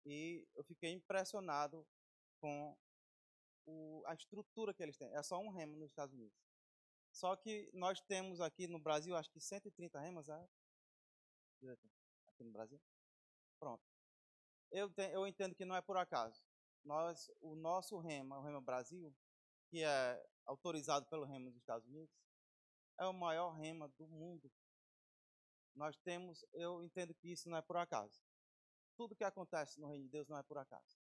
E eu fiquei impressionado com a estrutura que eles têm. É só um remo nos Estados Unidos. Só que nós temos aqui no Brasil, acho que 130 remas, diretor? Aqui no Brasil. Pronto. Eu entendo que não é por acaso. O nosso rema, o Rema Brasil, que é autorizado pelo remo dos Estados Unidos, é o maior rema do mundo. Eu entendo que isso não é por acaso. Tudo que acontece no reino de Deus não é por acaso.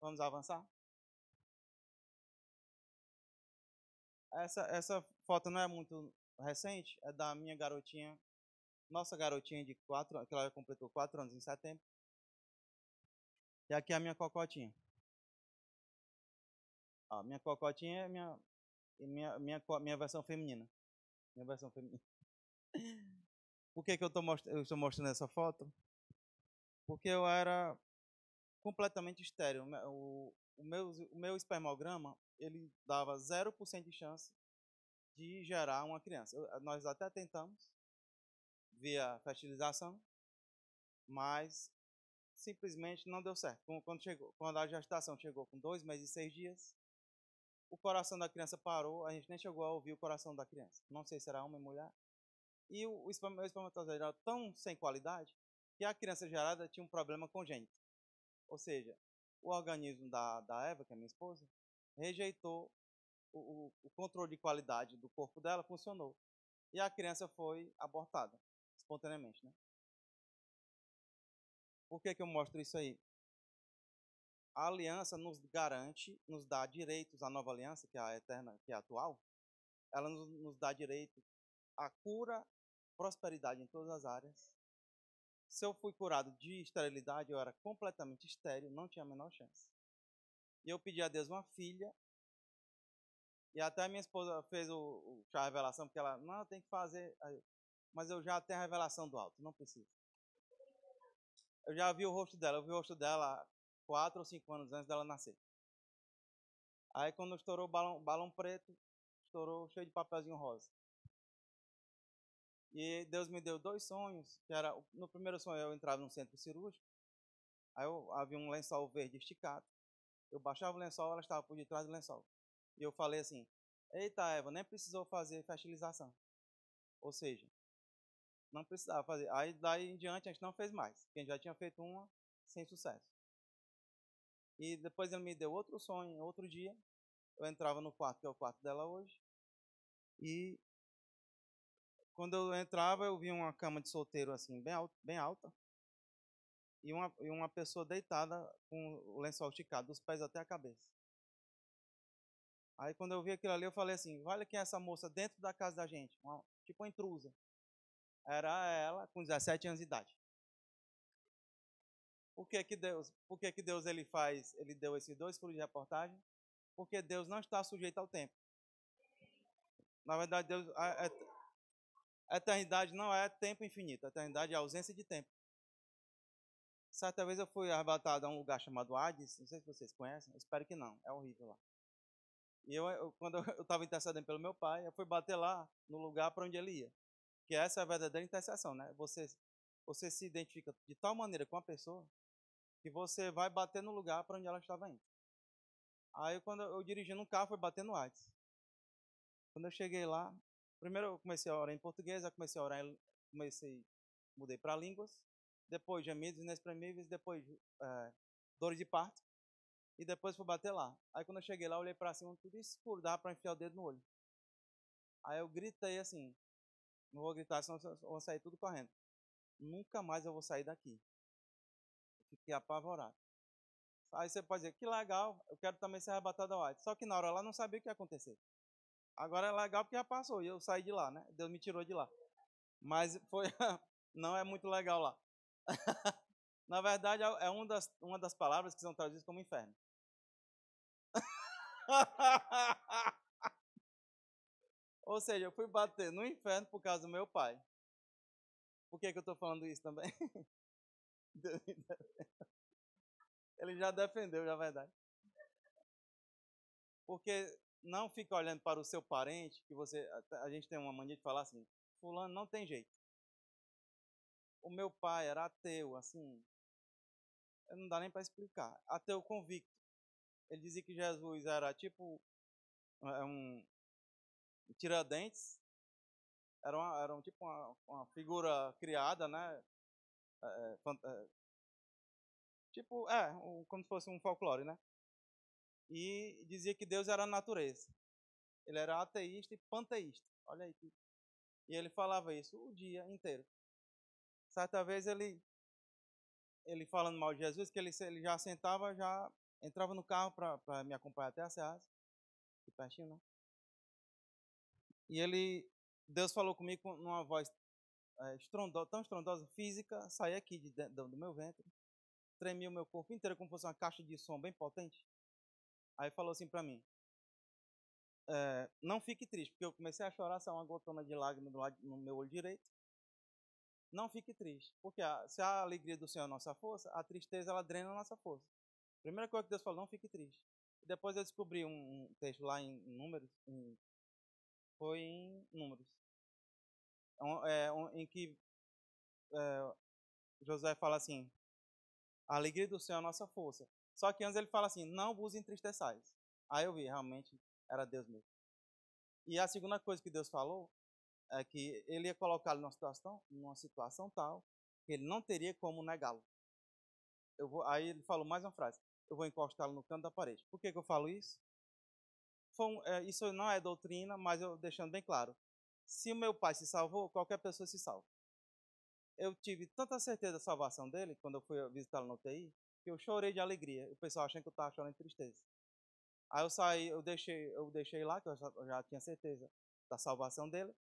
Vamos avançar? Essa foto não é muito recente, é da minha garotinha, nossa garotinha de 4 anos, que ela completou 4 anos em setembro. E aqui é a minha cocotinha. Ó, minha cocotinha é minha versão feminina. Minha versão feminina. Por que eu estou mostrando essa foto? Porque eu era completamente estéril. O meu espermograma, ele dava 0% de chance de gerar uma criança. Nós até tentamos via fertilização, mas simplesmente não deu certo. Quando a gestação chegou com 2 meses e 6 dias, o coração da criança parou, a gente nem chegou a ouvir o coração da criança. Não sei se era homem ou mulher. E o espermatozoide era tão sem qualidade que a criança gerada tinha um problema congênito. Ou seja, o organismo da Eva, que é minha esposa, rejeitou o controle de qualidade do corpo dela, funcionou. E a criança foi abortada, espontaneamente. Né? Por que eu mostro isso aí? A aliança nos garante, nos dá direitos, a nova aliança, que é a eterna, que é a atual, ela nos dá direito à cura, prosperidade em todas as áreas. Se eu fui curado de esterilidade, eu era completamente estéril, não tinha a menor chance. E eu pedi a Deus uma filha, e até minha esposa fez o chá revelação, porque ela, não, tem que fazer, mas eu já tenho a revelação do alto, não precisa. Eu já vi o rosto dela, eu vi o rosto dela 4 ou 5 anos antes dela nascer. Aí quando estourou o balão preto, estourou cheio de papelzinho rosa. E Deus me deu 2 sonhos, que era, no primeiro sonho eu entrava num centro cirúrgico, aí havia um lençol verde esticado, eu baixava o lençol, ela estava por detrás do lençol. E eu falei assim, eita Eva, nem precisou fazer fertilização. Ou seja, não precisava fazer. Aí daí em diante a gente não fez mais, porque a gente já tinha feito uma sem sucesso. E depois ele me deu outro sonho, outro dia, eu entrava no quarto, que é o quarto dela hoje, e quando eu entrava eu via uma cama de solteiro assim, bem alta, e uma pessoa deitada com o lençol esticado, dos pés até a cabeça. Aí quando eu vi aquilo ali, eu falei assim, olha quem é essa moça dentro da casa da gente, tipo uma intrusa. Era ela com 17 anos de idade. Por que que Deus ele deu esses 2 furos de reportagem? Porque Deus não está sujeito ao tempo. Na verdade, a eternidade não é tempo infinito, a eternidade é ausência de tempo. Certa vez eu fui arrebatado a um lugar chamado Hades, não sei se vocês conhecem, eu espero que não, é horrível lá. E quando eu estava intercedendo pelo meu pai, eu fui bater lá no lugar para onde ele ia. Que essa é a verdadeira intercessão, né? Você se identifica de tal maneira com a pessoa que você vai bater no lugar para onde ela estava indo. Aí quando eu dirigindo um carro, fui bater no Hades. Quando eu cheguei lá, primeiro eu comecei a orar em português, aí comecei a orar, mudei para línguas, depois gemidos inexprimíveis, depois dores de parto, e depois fui bater lá. Aí quando eu cheguei lá, eu olhei para cima, tudo escuro, dava para enfiar o dedo no olho. Aí eu gritei assim, não vou gritar, senão eu vou sair tudo correndo. Nunca mais eu vou sair daqui. Eu fiquei apavorado. Aí você pode dizer, que legal, eu quero também ser arrebatado ao ar. Só que na hora lá não sabia o que ia acontecer. Agora é legal porque já passou e eu saí de lá, né? Deus me tirou de lá. Mas não é muito legal lá. Na verdade, é uma das palavras que são traduzidas como inferno. Ou seja, eu fui bater no inferno por causa do meu pai. Por que eu estou falando isso também? Ele já defendeu, já é verdade. Porque não fica olhando para o seu parente, que a gente tem uma mania de falar assim, fulano não tem jeito. O meu pai era ateu, assim, não dá nem para explicar. Ateu convicto. Ele dizia que Jesus era tipo um Tiradentes, era tipo uma figura criada, né? Tipo, como se fosse um folclore, né? E dizia que Deus era a natureza. Ele era ateísta e panteísta. Olha aí. E ele falava isso o dia inteiro. Certa vez ele falando mal de Jesus, que ele já sentava, já entrava no carro para me acompanhar até a Ceasa, que pertinho, né? E Deus falou comigo numa voz tão estrondosa, física, saí aqui do meu ventre, tremia o meu corpo inteiro como se fosse uma caixa de som bem potente. Aí falou assim para mim, não fique triste, porque eu comecei a chorar, saiu uma gotona de lágrima no meu olho direito. Não fique triste, porque se a alegria do Senhor é a nossa força, a tristeza ela drena a nossa força. Primeira coisa que Deus falou, não fique triste. E depois eu descobri um texto lá em Números, foi em Números, em que Josué fala assim, a alegria do Senhor é a nossa força. Só que antes ele fala assim, não vos entristeçais. Aí eu vi, realmente, era Deus mesmo. E a segunda coisa que Deus falou é que ele ia colocá-lo numa situação tal que ele não teria como negá-lo. Aí ele falou mais uma frase, eu vou encostá-lo no canto da parede. Por que eu falo isso? Isso não é doutrina, mas eu deixando bem claro. Se o meu pai se salvou, qualquer pessoa se salva. Eu tive tanta certeza da salvação dele, quando eu fui visitá-lo no UTI, que eu chorei de alegria. O pessoal achando que eu estava chorando de tristeza. Aí eu saí, eu deixei lá, que eu já tinha certeza da salvação dele,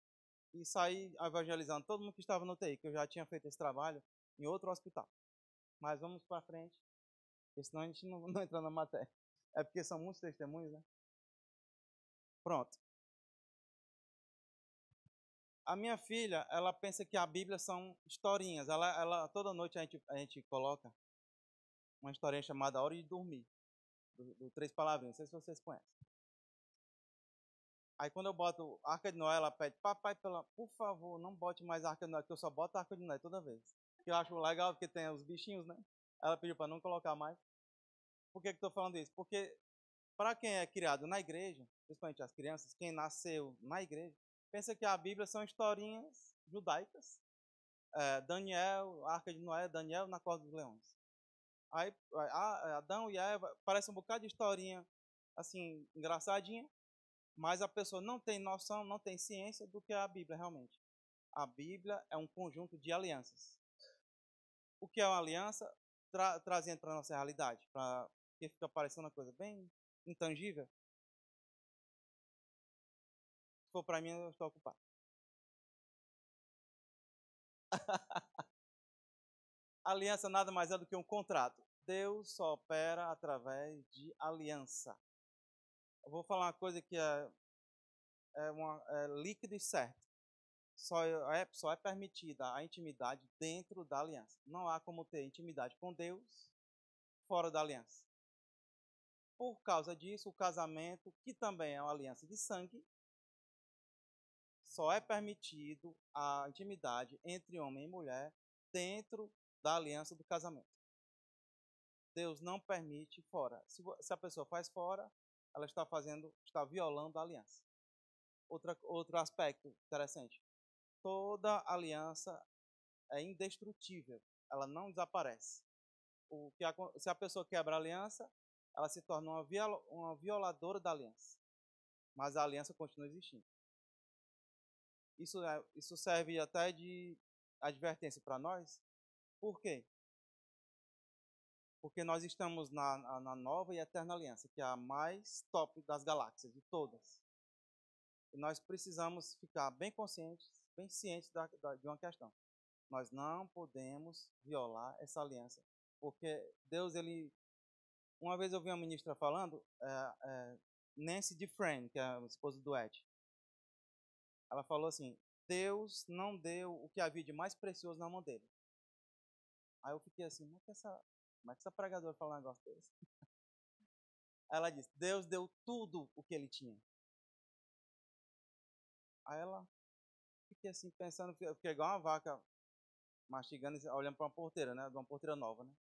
e saí evangelizando todo mundo que estava no UTI, que eu já tinha feito esse trabalho em outro hospital. Mas vamos para frente, porque senão a gente não entra na matéria. É porque são muitos testemunhos, né? Pronto. A minha filha, ela pensa que a Bíblia são historinhas. Toda noite a gente coloca uma historinha chamada Hora de Dormir, do Três Palavrinhas. Não sei se vocês conhecem. Aí quando eu boto Arca de Noé, ela pede, papai, por favor, não bote mais Arca de Noé, que eu só boto Arca de Noé toda vez. Que eu acho legal, porque tem os bichinhos, né? Ela pediu para não colocar mais. Por que estou falando isso? Porque para quem é criado na igreja, principalmente as crianças, quem nasceu na igreja, pensa que a Bíblia são historinhas judaicas. Daniel, Arca de Noé, Daniel na corda dos leões. Aí Adão e Eva, parece um bocado de historinha, assim, engraçadinha, mas a pessoa não tem noção, não tem ciência do que é a Bíblia realmente. A Bíblia é um conjunto de alianças. O que é uma aliança? Trazendo para a nossa realidade, porque fica parecendo uma coisa bem intangível. Se for para mim, eu estou ocupado. Aliança nada mais é do que um contrato. Deus só opera através de aliança. Eu vou falar uma coisa que é líquido e certo. Só é permitida a intimidade dentro da aliança. Não há como ter intimidade com Deus fora da aliança. Por causa disso, o casamento, que também é uma aliança de sangue, só é permitido a intimidade entre homem e mulher dentro da aliança do casamento. Deus não permite fora. Se a pessoa faz fora, ela está violando a aliança. Outro aspecto interessante. Toda aliança é indestrutível, ela não desaparece. Se a pessoa quebra a aliança, ela se torna uma violadora da aliança. Mas a aliança continua existindo. Isso serve até de advertência para nós. Por quê? Porque nós estamos na nova e eterna aliança, que é a mais top das galáxias, de todas. E nós precisamos ficar bem conscientes, bem cientes de uma questão. Nós não podemos violar essa aliança. Porque Deus, uma vez eu vi uma ministra falando, Nancy Dufresne, que é a esposa do Ed. Ela falou assim, Deus não deu o que havia de mais precioso na mão dele. Aí eu fiquei assim, como é que essa pregadora fala um negócio desse? Ela disse, Deus deu tudo o que ele tinha. Aí fiquei assim, pensando, eu fiquei igual uma vaca mastigando, olhando para uma porteira, né? De uma porteira nova, né?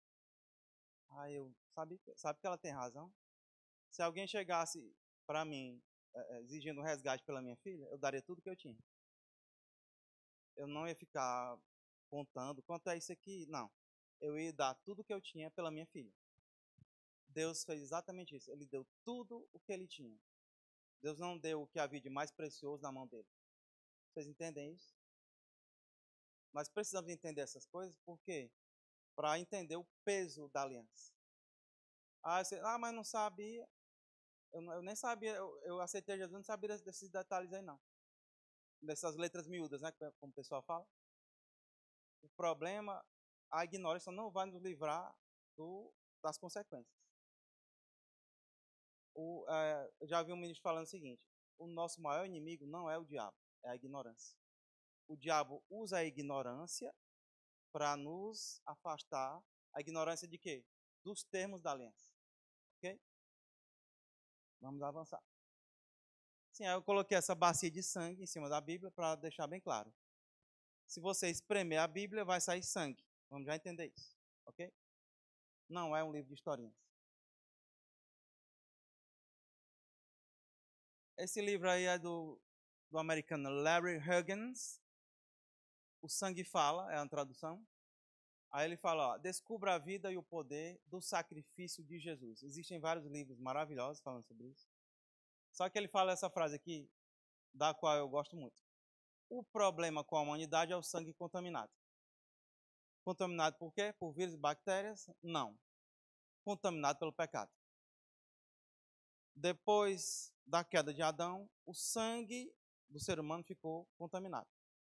Aí eu, sabe que ela tem razão? Se alguém chegasse para mim exigindo resgate pela minha filha, eu daria tudo que eu tinha. Eu não ia ficar contando quanto é isso aqui, não. Eu ia dar tudo que eu tinha pela minha filha. Deus fez exatamente isso. Ele deu tudo o que ele tinha. Deus não deu o que havia de mais precioso na mão dele. Vocês entendem isso? Nós precisamos entender essas coisas, por quê? Para entender o peso da aliança. Mas não sabia. Eu nem sabia, eu aceitei Jesus, não sabia desses detalhes aí não. Dessas letras miúdas, né, como o pessoal fala. O problema, a ignorância não vai nos livrar das consequências. Eu já vi um ministro falando o seguinte: o nosso maior inimigo não é o diabo, é a ignorância. O diabo usa a ignorância para nos afastar. A ignorância de quê? Dos termos da aliança. Ok? Vamos avançar. Sim, aí eu coloquei essa bacia de sangue em cima da Bíblia para deixar bem claro. Se você espremer a Bíblia, vai sair sangue. Vamos já entender isso. Ok? Não é um livro de historinhas. Esse livro aí é do americano Larry Huggins. O Sangue Fala, é a tradução. Aí ele fala, ó, descubra a vida e o poder do sacrifício de Jesus. Existem vários livros maravilhosos falando sobre isso. Só que ele fala essa frase aqui, da qual eu gosto muito. O problema com a humanidade é o sangue contaminado. Contaminado por quê? Por vírus e bactérias? Não. Contaminado pelo pecado. Depois da queda de Adão, o sangue do ser humano ficou contaminado.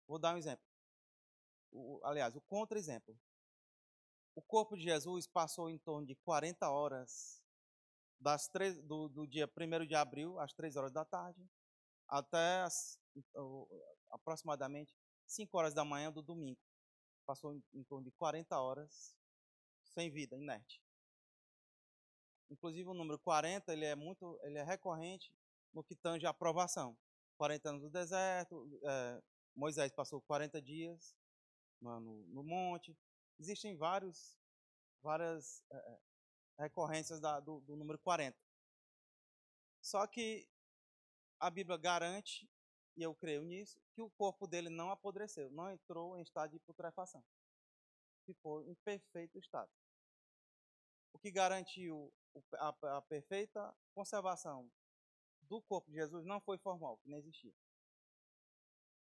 Vou dar um exemplo. Aliás, o contra-exemplo. O corpo de Jesus passou em torno de 40 horas do dia 1º de abril, às 3 horas da tarde, até aproximadamente 5 horas da manhã do domingo. Passou em torno de 40 horas sem vida, inerte. Inclusive o número 40, ele é recorrente no que tange a provação. 40 anos no deserto, Moisés passou 40 dias no monte. Existem várias recorrências do número 40. Só que a Bíblia garante, e eu creio nisso, que o corpo dele não apodreceu, não entrou em estado de putrefação. Ficou em perfeito estado. O que garantiu a perfeita conservação do corpo de Jesus não foi formal, que não existia.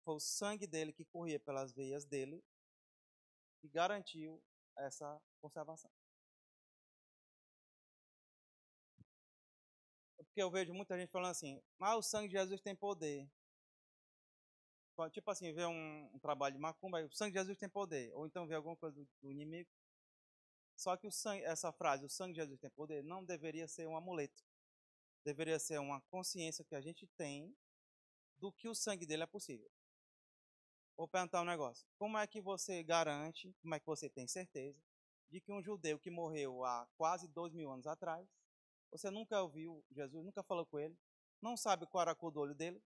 Foi o sangue dele que corria pelas veias dele que garantiu essa conservação. Porque eu vejo muita gente falando assim, o sangue de Jesus tem poder. Tipo assim, ver um trabalho de macumba, o sangue de Jesus tem poder. Ou então ver alguma coisa do inimigo. Só que essa frase, o sangue de Jesus tem poder, não deveria ser um amuleto. Deveria ser uma consciência que a gente tem do que o sangue dele é possível. Vou perguntar um negócio. Como é que você garante, como é que você tem certeza de que um judeu que morreu há quase 2.000 anos atrás, você nunca ouviu Jesus, nunca falou com ele, não sabe qual era a cor do olho dele,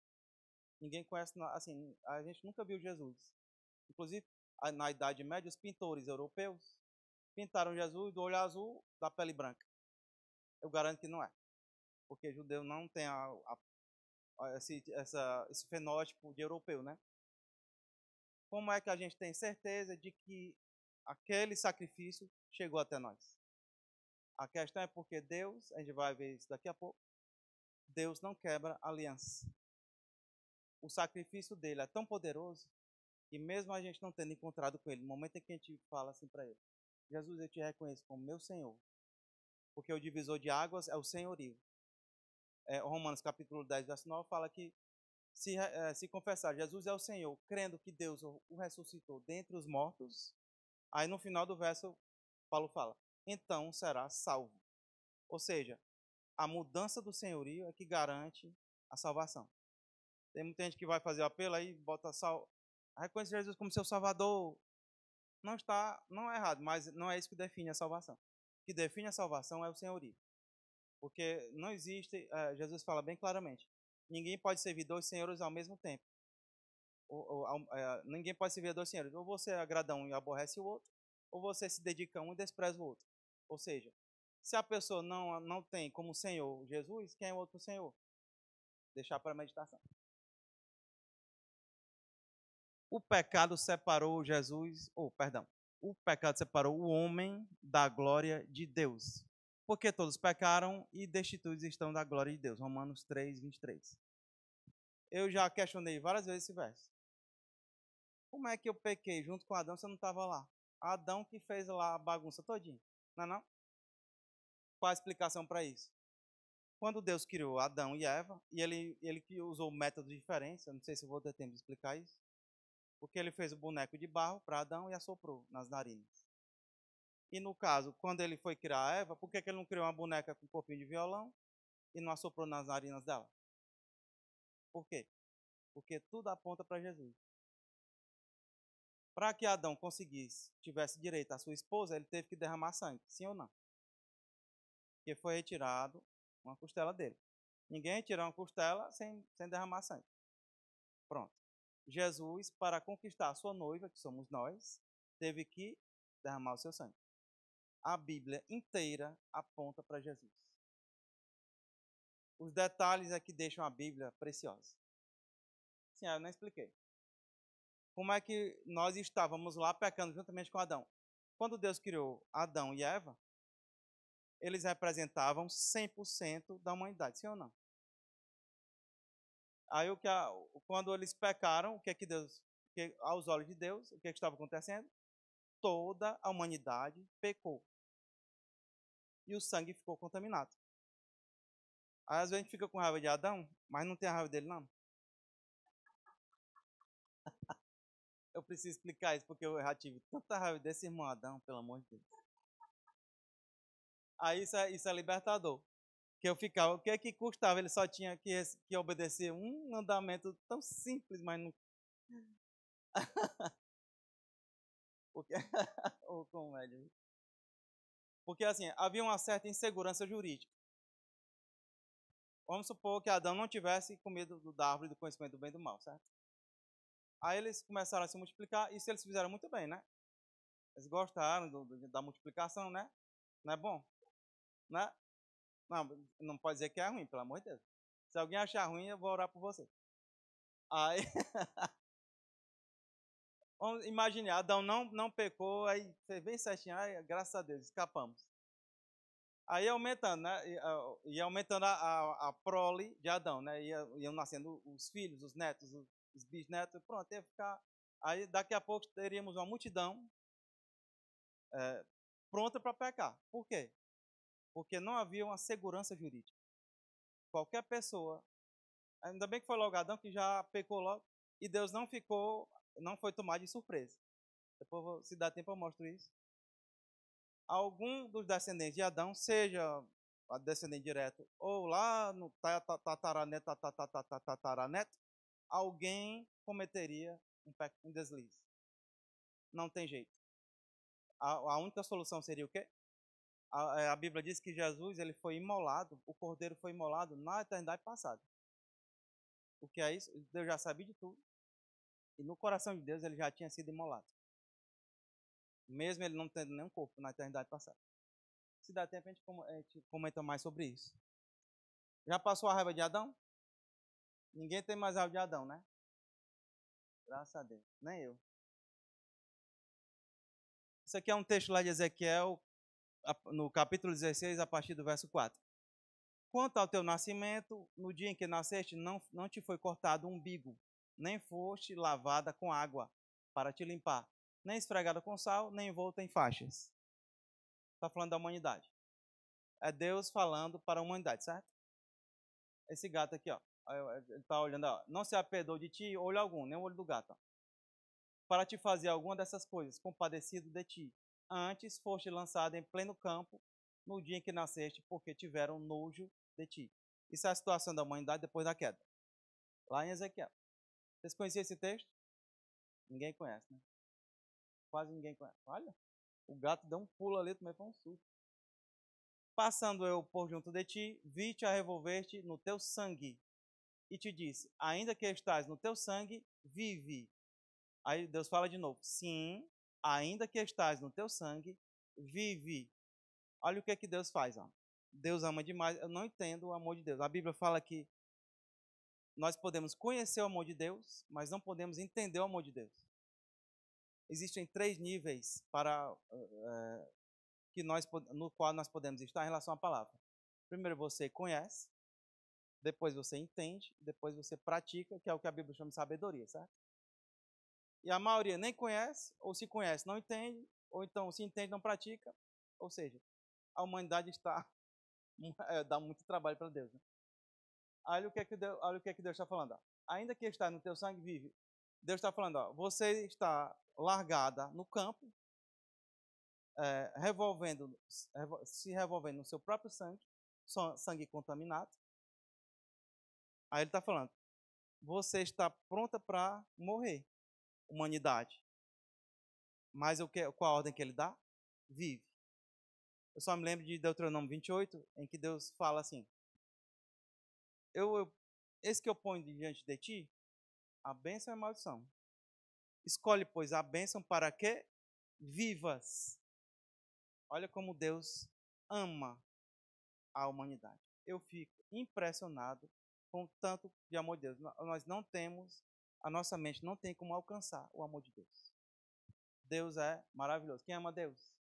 ninguém conhece, assim, a gente nunca viu Jesus. Inclusive, na Idade Média, os pintores europeus pintaram Jesus do olho azul, da pele branca. Eu garanto que não é. Porque judeu não tem esse fenótipo de europeu, né? Como é que a gente tem certeza de que aquele sacrifício chegou até nós? A questão é porque Deus, a gente vai ver isso daqui a pouco, Deus não quebra aliança. O sacrifício dele é tão poderoso que mesmo a gente não tendo encontrado com ele, no momento em que a gente fala assim para ele, Jesus, eu te reconheço como meu Senhor, porque o divisor de águas é o senhorio. Romanos capítulo 10, verso 9, fala que se confessar Jesus é o Senhor, crendo que Deus o ressuscitou dentre os mortos, aí no final do verso, Paulo fala, então será salvo. Ou seja, a mudança do senhorio é que garante a salvação. Tem muita gente que vai fazer apelo aí, reconhecer Jesus como seu salvador. Não é errado, mas não é isso que define a salvação. O que define a salvação é o senhorio. Porque não existe, Jesus fala bem claramente, ninguém pode servir 2 senhores ao mesmo tempo. Ninguém pode servir a 2 senhores. Ou você agrada um e aborrece o outro, ou você se dedica a um e despreza o outro. Ou seja, Se a pessoa não tem como Senhor Jesus, quem é o outro Senhor? Deixar para a meditação. O pecado separou Jesus, o pecado separou o homem da glória de Deus. Porque todos pecaram e destituídos estão da glória de Deus. Romanos 3, 23. Eu já questionei várias vezes esse verso. Como é que eu pequei junto com Adão se eu não estava lá? Adão que fez lá a bagunça todinha, não é não? Qual a explicação para isso? Quando Deus criou Adão e Eva, e ele usou métodos diferentes, eu não sei se eu vou ter tempo de explicar isso, porque ele fez o boneco de barro para Adão e assoprou nas narinas. E no caso, quando ele foi criar a Eva, por que ele não criou uma boneca com corpinho de violão e não assoprou nas narinas dela? Por quê? Porque tudo aponta para Jesus. Para que Adão tivesse direito à sua esposa, ele teve que derramar sangue, sim ou não? Porque foi retirado uma costela dele. Ninguém retira uma costela sem derramar sangue. Pronto. Jesus, para conquistar a sua noiva, que somos nós, teve que derramar o seu sangue. A Bíblia inteira aponta para Jesus. Os detalhes é que deixam a Bíblia preciosa. Sim, eu não expliquei. Como é que nós estávamos lá pecando juntamente com Adão? Quando Deus criou Adão e Eva, eles representavam 100% da humanidade, sim ou não? Aí quando eles pecaram, o que é que Deus, aos olhos de Deus, o que é que estava acontecendo? Toda a humanidade pecou. E o sangue ficou contaminado. Aí às vezes a gente fica com raiva de Adão, mas não tem a raiva dele não. Eu preciso explicar isso porque eu já tive tanta raiva desse irmão Adão, pelo amor de Deus. Aí isso é libertador. Que eu ficava, o que é que custava? Ele só tinha que obedecer um mandamento tão simples, mas não. Porque, oh, comédia. Porque assim, havia uma certa insegurança jurídica. Vamos supor que Adão não tivesse comido da árvore do conhecimento do bem e do mal, certo? Aí eles começaram a se multiplicar, e isso eles fizeram muito bem, né? Eles gostaram da multiplicação, né? Não é bom? Né? Não pode dizer que é ruim, pelo amor de Deus. Se alguém achar ruim, eu vou orar por você. Aí, imagine, Adão não pecou, aí fez bem certinho, aí, graças a Deus, escapamos. Aí aumentando, né? Ia aumentando a prole de Adão, né? Iam nascendo os filhos, os netos, os bisnetos, pronto, ia ficar. Aí daqui a pouco teríamos uma multidão pronta para pecar. Por quê? Porque não havia uma segurança jurídica. Qualquer pessoa, ainda bem que foi logo Adão que já pecou logo, e Deus não foi tomado de surpresa. Depois, se dá tempo, eu mostro isso. Algum dos descendentes de Adão, seja a descendente direto ou lá no tataraneto, alguém cometeria um deslize. Não tem jeito. A única solução seria o quê? A Bíblia diz que Jesus ele foi imolado, o cordeiro foi imolado na eternidade passada. O que é isso? Deus já sabia de tudo. E no coração de Deus ele já tinha sido imolado. Mesmo ele não tendo nenhum corpo na eternidade passada. Se dá tempo, a gente comenta mais sobre isso. Já passou a raiva de Adão? Ninguém tem mais raiva de Adão, né? Graças a Deus. Nem eu. Isso aqui é um texto lá de Ezequiel, no capítulo 16, a partir do verso 4. Quanto ao teu nascimento, no dia em que nasceste, não te foi cortado o umbigo, nem foste lavada com água para te limpar, nem esfregada com sal, nem envolta em faixas. Está falando da humanidade. É Deus falando para a humanidade, certo? Esse gato aqui, ó. Ele está olhando, ó. Não se apiedou de ti, olho algum, nem o olho do gato. Ó. Para te fazer alguma dessas coisas, compadecido de ti. Antes foste lançado em pleno campo, no dia em que nasceste, porque tiveram nojo de ti. Isso é a situação da humanidade depois da queda. Lá em Ezequiel. Vocês conheciam esse texto? Ninguém conhece, né? Quase ninguém conhece. Olha, o gato deu um pulo ali, também foi um susto. Passando eu por junto de ti, vi-te a revolver-te no teu sangue. E te disse, ainda que estás no teu sangue, vive. Aí Deus fala de novo, sim, ainda que estás no teu sangue, vive. Olha o que é que Deus faz. Ó. Deus ama demais. Eu não entendo o amor de Deus. A Bíblia fala que nós podemos conhecer o amor de Deus, mas não podemos entender o amor de Deus. Existem 3 níveis para no qual nós podemos estar em relação à palavra. Primeiro você conhece, depois você entende, depois você pratica, que é o que a Bíblia chama de sabedoria, certo? E a maioria nem conhece, ou se conhece, não entende, ou então se entende, não pratica. Ou seja, a humanidade dá muito trabalho para Deus. Né? Olha o que é que Deus está falando. Ó. Ainda que está no teu sangue vive, Deus está falando, ó, você está largada no campo, se revolvendo no seu próprio sangue contaminado. Aí ele está falando, você está pronta para morrer, humanidade. Mas qual a ordem que ele dá? Vive. Eu só me lembro de Deuteronômio 28, em que Deus fala assim, esse que eu ponho diante de ti, a bênção e a maldição. Escolhe, pois, a bênção para que vivas. Olha como Deus ama a humanidade. Eu fico impressionado com o tanto de amor de Deus. Nós não temos, a nossa mente não tem como alcançar o amor de Deus. Deus é maravilhoso. Quem ama Deus?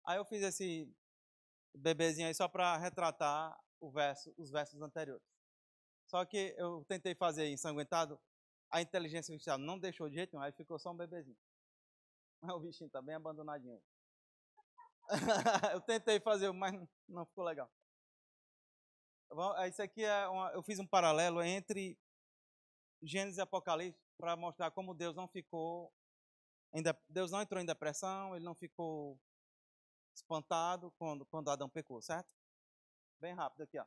Aí eu fiz esse bebezinho aí só para retratar os versos anteriores. Só que eu tentei fazer ensanguentado, a inteligência artificial não deixou de jeito nenhum, aí ficou só um bebezinho. Mas o bichinho tá bem abandonadinho. Eu tentei fazer, mas não ficou legal. Isso aqui eu fiz um paralelo entre Gênesis e Apocalipse para mostrar como Deus não entrou em depressão, ele não ficou espantado quando Adão pecou, certo? Bem rápido aqui, ó.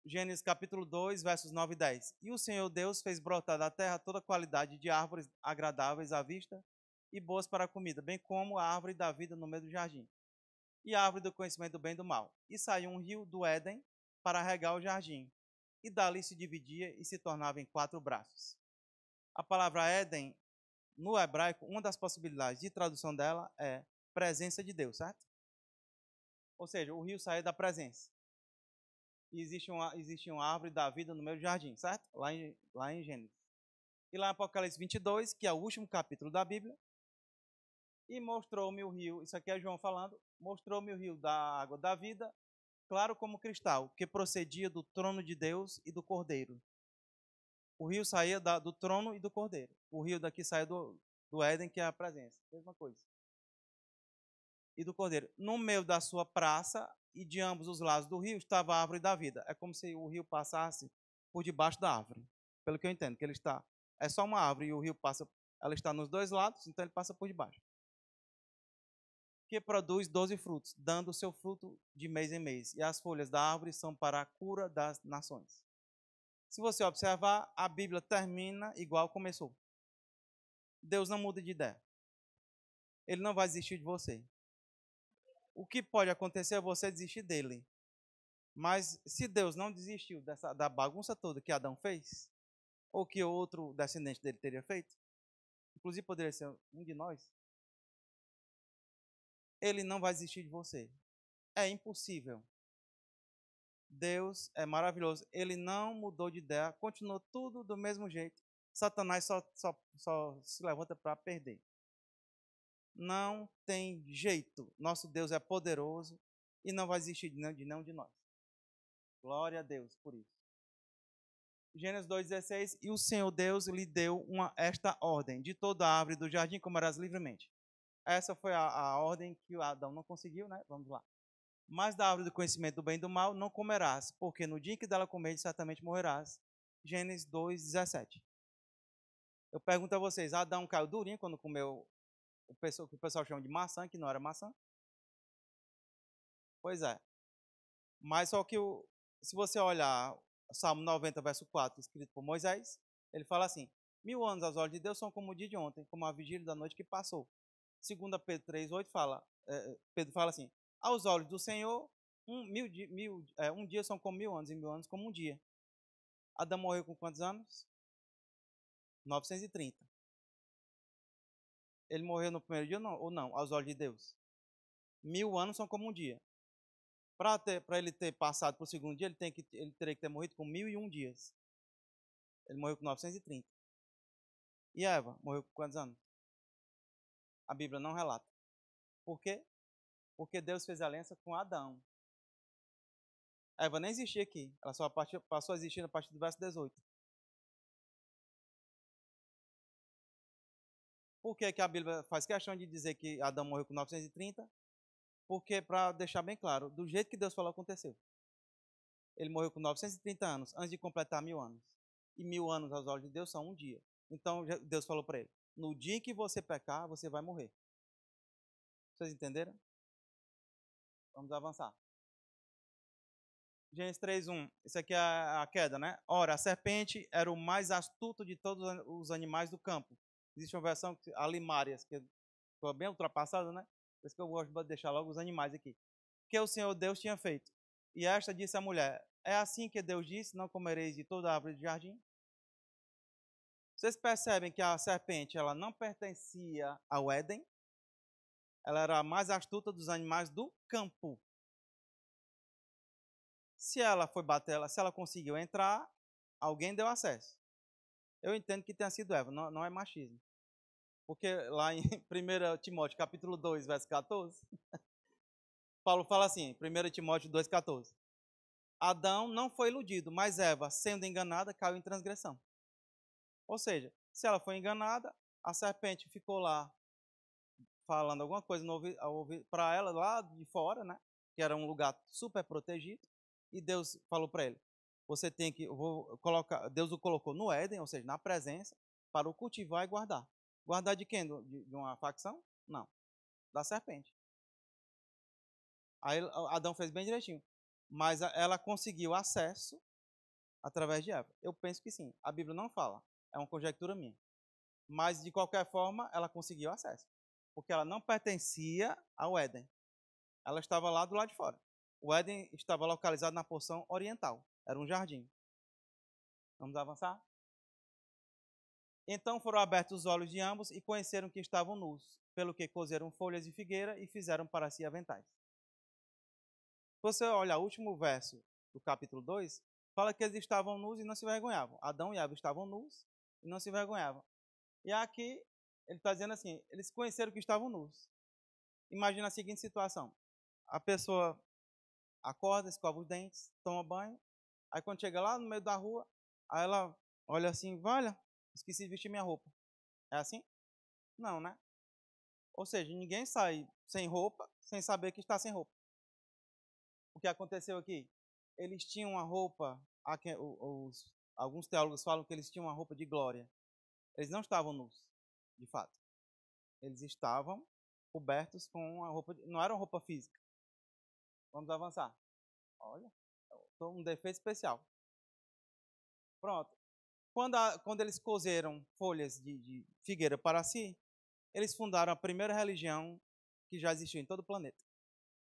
Gênesis capítulo 2, versos 9 e 10. E o Senhor Deus fez brotar da terra toda qualidade de árvores agradáveis à vista e boas para a comida, bem como a árvore da vida no meio do jardim, e a árvore do conhecimento do bem e do mal. E saiu um rio do Éden para regar o jardim, e dali se dividia e se tornava em 4 braços. A palavra Éden, no hebraico, uma das possibilidades de tradução dela é presença de Deus, certo? Ou seja, o rio saía da presença. E existe uma árvore da vida no meio do jardim, certo? Lá em Gênesis. E lá em Apocalipse 22, que é o último capítulo da Bíblia, e mostrou-me o rio, isso aqui é João falando, mostrou-me o rio da água da vida, claro como cristal, que procedia do trono de Deus e do Cordeiro. O rio saía do trono e do Cordeiro. O rio daqui saía do Éden, que é a presença. Mesma coisa. E do Cordeiro. No meio da sua praça e de ambos os lados do rio estava a árvore da vida. É como se o rio passasse por debaixo da árvore. Pelo que eu entendo, que ele está. É só uma árvore e o rio passa. Ela está nos 2 lados, então ele passa por debaixo. Que produz 12 frutos, dando o seu fruto de mês em mês. E as folhas da árvore são para a cura das nações. Se você observar, a Bíblia termina igual começou. Deus não muda de ideia. Ele não vai desistir de você. O que pode acontecer é você desistir dele. Mas se Deus não desistiu da bagunça toda que Adão fez, ou que outro descendente dele teria feito, inclusive poderia ser um de nós, ele não vai desistir de você. É impossível. Deus é maravilhoso. Ele não mudou de ideia, continuou tudo do mesmo jeito. Satanás só se levanta para perder. Não tem jeito. Nosso Deus é poderoso e não vai desistir de nenhum de nós. Glória a Deus por isso. Gênesis 2,16. E o Senhor Deus lhe deu esta ordem: de toda a árvore do jardim comerás livremente. Essa foi a ordem que o Adão não conseguiu, né? Vamos lá. Mas da árvore do conhecimento do bem e do mal não comerás, porque no dia em que dela comeres certamente morrerás. Gênesis 2,17. Eu pergunto a vocês, Adão caiu durinho quando comeu o que o pessoal chama de maçã, que não era maçã? Pois é. Mas só que se você olhar Salmo 90, verso 4, escrito por Moisés, ele fala assim: 1000 anos aos olhos de Deus são como o dia de ontem, como a vigília da noite que passou. 2 Pedro 3,8 Pedro fala assim: aos olhos do Senhor, um dia são como 1000 anos, e 1000 anos como um dia. Adão morreu com quantos anos? 930. Ele morreu no primeiro dia ou não? Aos olhos de Deus? 1000 anos são como um dia. Para ele ter passado para o segundo dia, ele teria que ter morrido com 1001 dias. Ele morreu com 930. E Eva morreu com quantos anos? A Bíblia não relata. Por quê? Porque Deus fez aliança com Adão. Eva nem existia aqui. Ela só passou a existir a partir do verso 18. Por que, que a Bíblia faz questão de dizer que Adão morreu com 930? Porque, para deixar bem claro, do jeito que Deus falou, aconteceu. Ele morreu com 930 anos, antes de completar 1000 anos. E 1000 anos aos olhos de Deus são um dia. Então, Deus falou para ele, no dia em que você pecar, você vai morrer. Vocês entenderam? Vamos avançar. Gênesis 3:1. Isso aqui é a queda, né? Ora, a serpente era o mais astuto de todos os animais do campo. Existe uma versão, a Limárias, que ficou bem ultrapassada, né? Por isso que eu gosto de deixar logo os animais aqui. Que o Senhor Deus tinha feito. E esta disse à mulher, é assim que Deus disse, não comereis de toda a árvore do jardim? Vocês percebem que a serpente, ela não pertencia ao Éden? Ela era a mais astuta dos animais do campo. Se ela foi bater, se ela conseguiu entrar, alguém deu acesso. Eu entendo que tenha sido Eva, não é machismo. Porque lá em 1 Timóteo, capítulo 2, verso 14, Paulo fala assim, 1 Timóteo 2,14. Adão não foi iludido, mas Eva, sendo enganada, caiu em transgressão. Ou seja, se ela foi enganada, a serpente ficou lá falando alguma coisa para ela lá de fora, né? Que era um lugar super protegido, e Deus falou para ele: você tem que, Deus o colocou no Éden, ou seja, na presença, para o cultivar e guardar. Guardar de quem? De uma facção? Não, da serpente. Aí Adão fez bem direitinho, mas ela conseguiu acesso através de Eva. Eu penso que sim. A Bíblia não fala, é uma conjectura minha. Mas de qualquer forma, ela conseguiu acesso, porque ela não pertencia ao Éden. Ela estava lá do lado de fora. O Éden estava localizado na porção oriental. Era um jardim. Vamos avançar? Então foram abertos os olhos de ambos e conheceram que estavam nus, pelo que cozeram folhas de figueira e fizeram para si aventais. Se você olhar o último verso do capítulo 2, fala que eles estavam nus e não se vergonhavam. Adão e Eva estavam nus e não se vergonhavam. E aqui ele está dizendo assim, eles conheceram que estavam nus. Imagina a seguinte situação. A pessoa acorda, escova os dentes, toma banho, aí quando chega lá no meio da rua, aí ela olha assim, olha, esqueci de vestir minha roupa. É assim? Não, né? Ou seja, ninguém sai sem roupa, sem saber que está sem roupa. O que aconteceu aqui? Eles tinham uma roupa, alguns teólogos falam que eles tinham uma roupa de glória. Eles não estavam nus, de fato. Eles estavam cobertos com uma roupa, não era uma roupa física. Vamos avançar. Olha, um defeito especial. Pronto. Quando eles cozeram folhas de figueira para si, eles fundaram a primeira religião que já existiu em todo o planeta.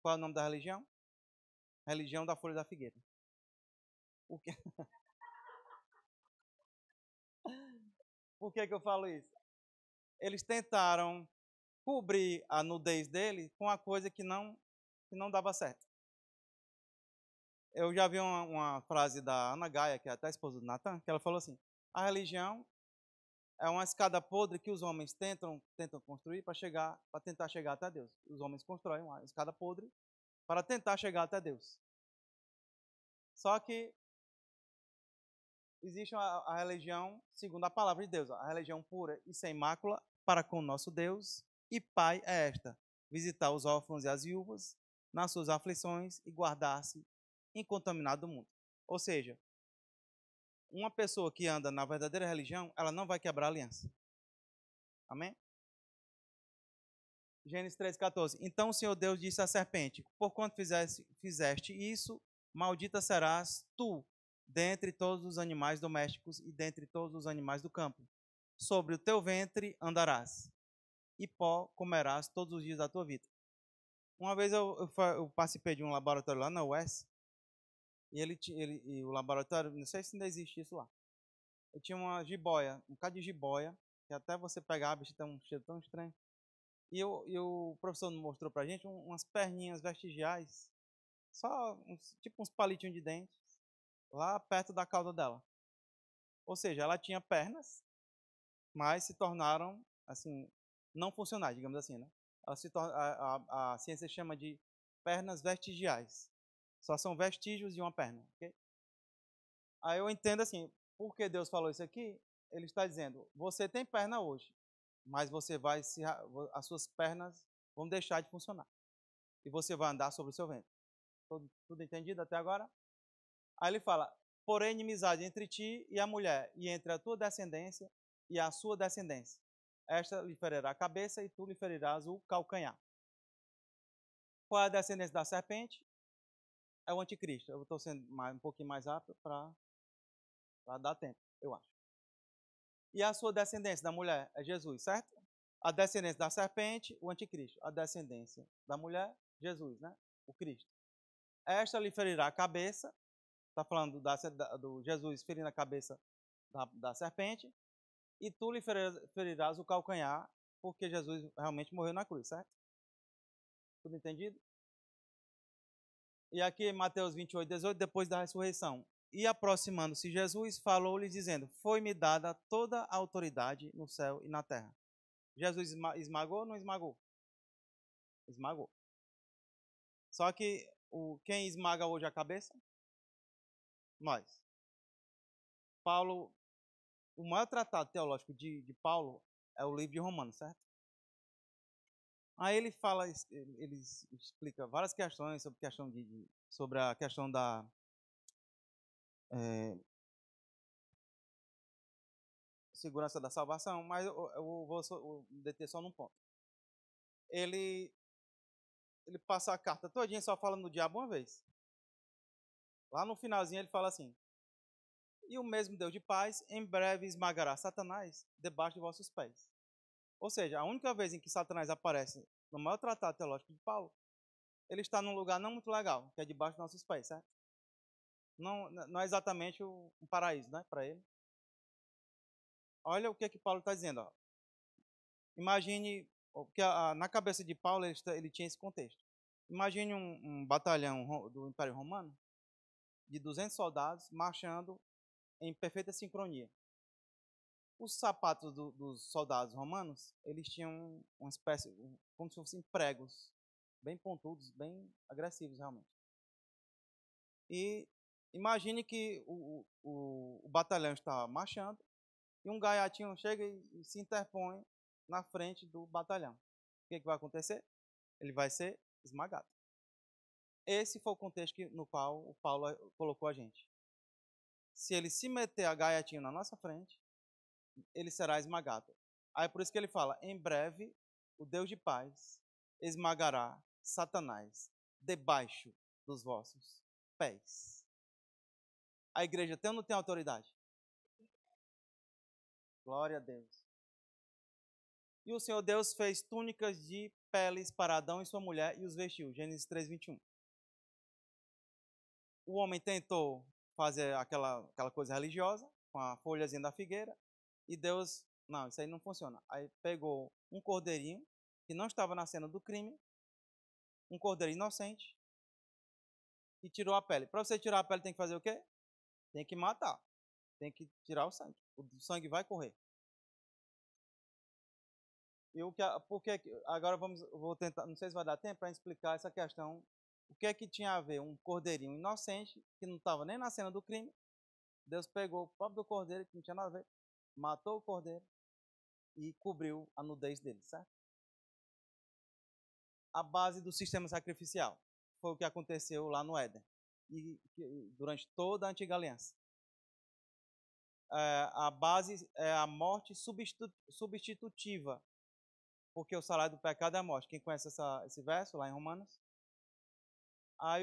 Qual é o nome da religião? Religião da folha da figueira. O que... Por que eu falo isso? Eles tentaram cobrir a nudez dele com a coisa que não dava certo. Eu já vi uma frase da Ana Gaia, que é até a esposa do Natan, que ela falou assim, a religião é uma escada podre que os homens tentam construir para tentar chegar até Deus. Os homens constroem uma escada podre para tentar chegar até Deus. Só que existe a religião segundo a palavra de Deus, a religião pura e sem mácula para com o nosso Deus e Pai é esta: visitar os órfãos e as viúvas nas suas aflições e guardar-se incontaminado do mundo. Ou seja, uma pessoa que anda na verdadeira religião, ela não vai quebrar a aliança. Amém? Gênesis 3,14. Então o Senhor Deus disse à serpente: porquanto fizeste isso, maldita serás tu, dentre todos os animais domésticos e dentre todos os animais do campo. Sobre o teu ventre andarás, e pó comerás todos os dias da tua vida. Uma vez eu participei de um laboratório lá na UES, e o laboratório, não sei se ainda existe isso lá. Eu tinha uma jiboia, um bocado de jiboia, que até você pegar, a bicha tem um cheiro tão estranho. E o professor mostrou pra gente umas perninhas vestigiais, só tipo uns palitinhos de dente, lá perto da cauda dela. Ou seja, ela tinha pernas, mas se tornaram, assim, não funcionais, digamos assim, né? Ela se torna, a ciência chama de pernas vestigiais. Só são vestígios de uma perna, ok? Aí eu entendo assim, por que Deus falou isso aqui? Ele está dizendo, você tem perna hoje, mas você vai se, as suas pernas vão deixar de funcionar. E você vai andar sobre o seu ventre. Tudo entendido até agora? Aí ele fala, porém inimizade entre ti e a mulher, e entre a tua descendência e a sua descendência. Esta lhe ferirá a cabeça e tu lhe ferirás o calcanhar. Qual é a descendência da serpente? É o anticristo. Eu estou sendo um pouquinho mais rápido para dar tempo, eu acho. E a sua descendência da mulher é Jesus, certo? A descendência da serpente, o anticristo. A descendência da mulher, Jesus, né? O Cristo. Esta lhe ferirá a cabeça. Está falando do Jesus ferindo a cabeça da serpente. E tu lhe ferirás o calcanhar, porque Jesus realmente morreu na cruz, certo? Tudo entendido? E aqui Mateus 28, 18, depois da ressurreição. E aproximando-se Jesus, falou-lhe dizendo, foi-me dada toda a autoridade no céu e na terra. Jesus esmagou ou não esmagou? Esmagou. Só que quem esmaga hoje a cabeça? Nós. Paulo, o maior tratado teológico de Paulo é o livro de Romanos, certo? Aí ele fala, ele explica várias questões sobre a questão da segurança da salvação, mas eu vou deter só num ponto. Ele passa a carta todinha só falando do diabo uma vez. Lá no finalzinho ele fala assim, e o mesmo Deus de paz em breve esmagará Satanás debaixo de vossos pés. Ou seja, a única vez em que Satanás aparece no maior tratado teológico de Paulo, ele está num lugar não muito legal, que é debaixo dos nossos pés, certo? Não é exatamente um paraíso, né, para ele. Olha o que Paulo está dizendo. Ó. Imagine, porque na cabeça de Paulo ele tinha esse contexto. Imagine um batalhão do Império Romano de 200 soldados marchando em perfeita sincronia. Os sapatos dos soldados romanos, eles tinham uma espécie, como se fossem pregos, bem pontudos, bem agressivos realmente. E imagine que o batalhão está marchando e um gaiatinho chega e se interpõe na frente do batalhão. O que vai acontecer? Ele vai ser esmagado. Esse foi o contexto no qual o Paulo colocou a gente. Se ele se meter a gaiatinho na nossa frente, ele será esmagado. Aí por isso que ele fala, em breve, o Deus de paz esmagará Satanás debaixo dos vossos pés. A igreja tem ou não tem autoridade? Glória a Deus. E o Senhor Deus fez túnicas de peles para Adão e sua mulher e os vestiu. Gênesis 3, 21. O homem tentou fazer aquela coisa religiosa, com a folhazinha da figueira, e Deus, não, isso aí não funciona. Aí pegou um cordeirinho, que não estava na cena do crime, um cordeiro inocente, e tirou a pele. Para você tirar a pele, tem que fazer o quê? Tem que matar. Tem que tirar o sangue. O sangue vai correr. E porque agora vou tentar, não sei se vai dar tempo para explicar essa questão. O que é que tinha a ver um cordeirinho inocente, que não estava nem na cena do crime? Deus pegou o próprio do cordeiro, que não tinha nada a ver, matou o cordeiro e cobriu a nudez dele, certo? A base do sistema sacrificial foi o que aconteceu lá no Éden, e durante toda a antiga aliança. A base é a morte substitutiva, porque o salário do pecado é a morte. Quem conhece esse verso lá em Romanos? Aí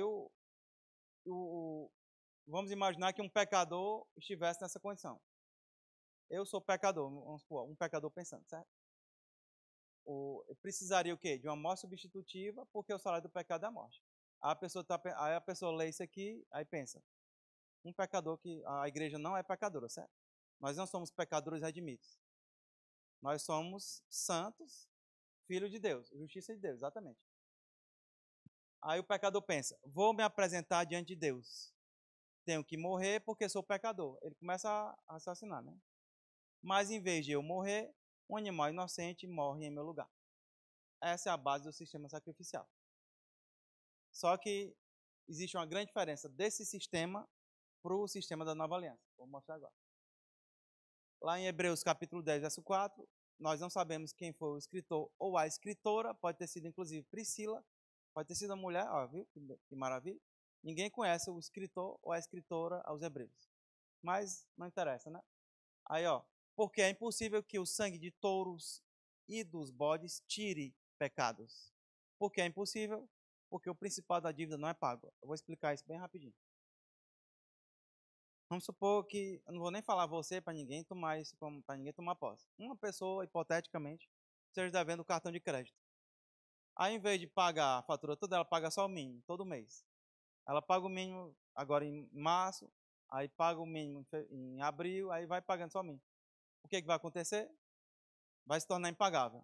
vamos imaginar que um pecador estivesse nessa condição. Eu sou pecador, vamos supor, um pecador pensando, certo? Precisaria o quê? De uma morte substitutiva, porque o salário do pecado é a morte. Aí a pessoa lê isso aqui, aí pensa, um pecador que a igreja não é pecadora, certo? Nós não somos pecadores redimidos. Nós somos santos, Filho de Deus, justiça de Deus, exatamente. Aí o pecador pensa, vou me apresentar diante de Deus. Tenho que morrer porque sou pecador. Ele começa a raciocinar, né? Mas em vez de eu morrer, um animal inocente morre em meu lugar. Essa é a base do sistema sacrificial. Só que existe uma grande diferença desse sistema para o sistema da nova aliança. Vou mostrar agora. Lá em Hebreus capítulo 10, verso 4, nós não sabemos quem foi o escritor ou a escritora, pode ter sido inclusive Priscila, pode ter sido a mulher, ó, viu? Que maravilha. Ninguém conhece o escritor ou a escritora aos Hebreus. Mas não interessa, né? Aí, ó, porque é impossível que o sangue de touros e dos bodes tire pecados. Por que é impossível? Porque o principal da dívida não é pago. Eu vou explicar isso bem rapidinho. Vamos supor que, eu não vou nem falar você para ninguém tomar isso, para ninguém tomar posse. Uma pessoa, hipoteticamente, esteja devendo o cartão de crédito. Aí, em vez de pagar a fatura toda, ela paga só o mínimo, todo mês. Ela paga o mínimo agora em março, aí paga o mínimo em abril, aí vai pagando só o mínimo. O que vai acontecer? Vai se tornar impagável.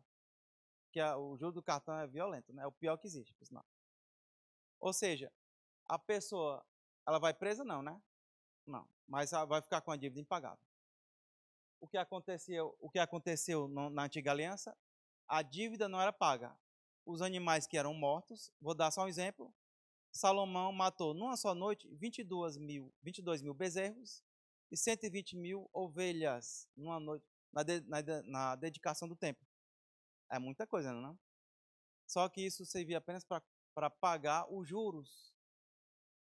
Porque o juro do cartão é violento, né? É o pior que existe, por sinal. Ou seja, a pessoa, ela vai presa? Não, né? Não. Mas ela vai ficar com a dívida impagável. O que aconteceu na antiga aliança? A dívida não era paga. Os animais que eram mortos, vou dar só um exemplo. Salomão matou numa só noite 22 mil bezerros e 120 mil ovelhas numa noite, na dedicação do templo. É muita coisa, não é? Só que isso servia apenas para pagar os juros.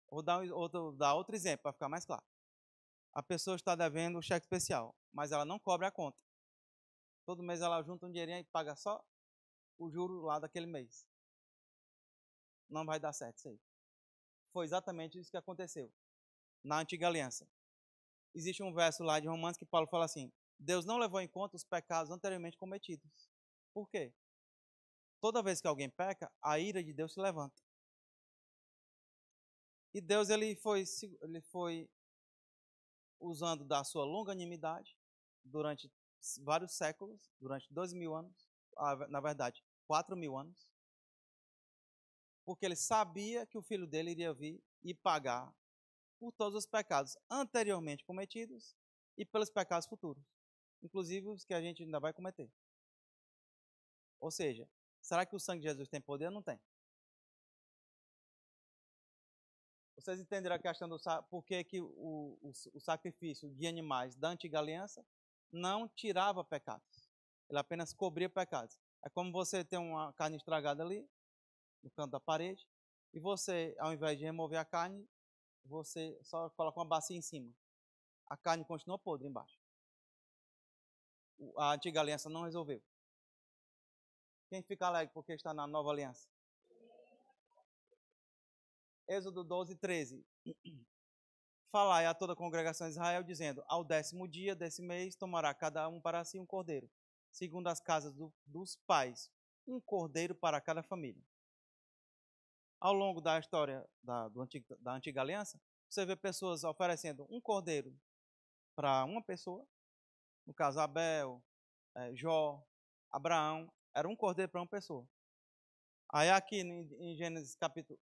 Vou dar outro exemplo para ficar mais claro. A pessoa está devendo o cheque especial, mas ela não cobra a conta. Todo mês ela junta um dinheirinho e paga só o juro lá daquele mês. Não vai dar certo isso aí. Foi exatamente isso que aconteceu na antiga aliança. Existe um verso lá de Romanos que Paulo fala assim: Deus não levou em conta os pecados anteriormente cometidos. Por quê? Toda vez que alguém peca, a ira de Deus se levanta. E Deus ele foi usando da sua longanimidade durante vários séculos, durante 2.000 anos, na verdade, 4.000 anos, porque ele sabia que o filho dele iria vir e pagar por todos os pecados anteriormente cometidos e pelos pecados futuros, inclusive os que a gente ainda vai cometer. Ou seja, será que o sangue de Jesus tem poder ou não tem? Vocês entenderam a questão do por que o sacrifício de animais da antiga aliança não tirava pecados. Ele apenas cobria pecados. É como você tem uma carne estragada ali, no canto da parede, e você, ao invés de remover a carne, você só coloca uma bacia em cima. A carne continua podre embaixo. A antiga aliança não resolveu. Quem fica alegre porque está na nova aliança? Êxodo 12, 13. Falai a toda a congregação de Israel, dizendo: ao 10º dia desse mês tomará cada um para si um cordeiro, segundo as casas dos pais, um cordeiro para cada família. Ao longo da história da antiga aliança, você vê pessoas oferecendo um cordeiro para uma pessoa, no caso Abel, Jó, Abraão, era um cordeiro para uma pessoa. Aí aqui em Gênesis capítulo,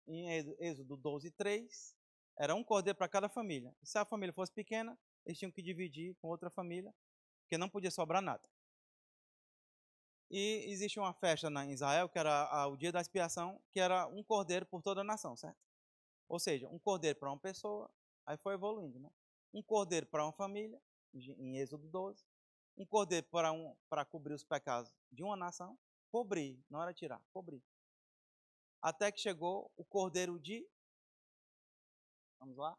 em Êxodo 12, 3, era um cordeiro para cada família. Se a família fosse pequena, eles tinham que dividir com outra família, porque não podia sobrar nada. E existe uma festa em Israel, que era o dia da expiação, que era um cordeiro por toda a nação, certo? Ou seja, um cordeiro para uma pessoa, aí foi evoluindo, né? Um cordeiro para uma família, em Êxodo 12. Um cordeiro para cobrir os pecados de uma nação. Cobrir, não era tirar, cobrir. Até que chegou o cordeiro de... Vamos lá?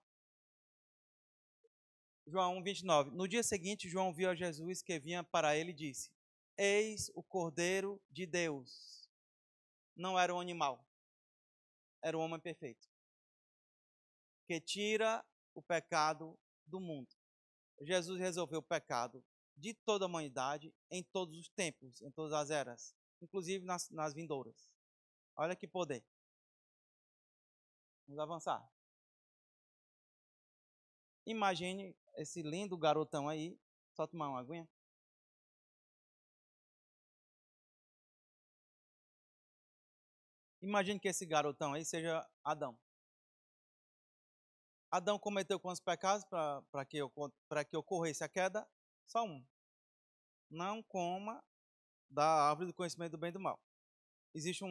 João 29. No dia seguinte, João viu a Jesus que vinha para ele e disse: eis o Cordeiro de Deus. Não era um animal, era um homem perfeito, que tira o pecado do mundo. Jesus resolveu o pecado de toda a humanidade em todos os tempos, em todas as eras, inclusive nas vindouras. Olha que poder. Vamos avançar. Imagine esse lindo garotão aí. Só tomar uma aguinha. Imagine que esse garotão aí seja Adão. Adão cometeu quantos pecados para que ocorresse a queda? Só um. Não coma da árvore do conhecimento do bem e do mal. Existe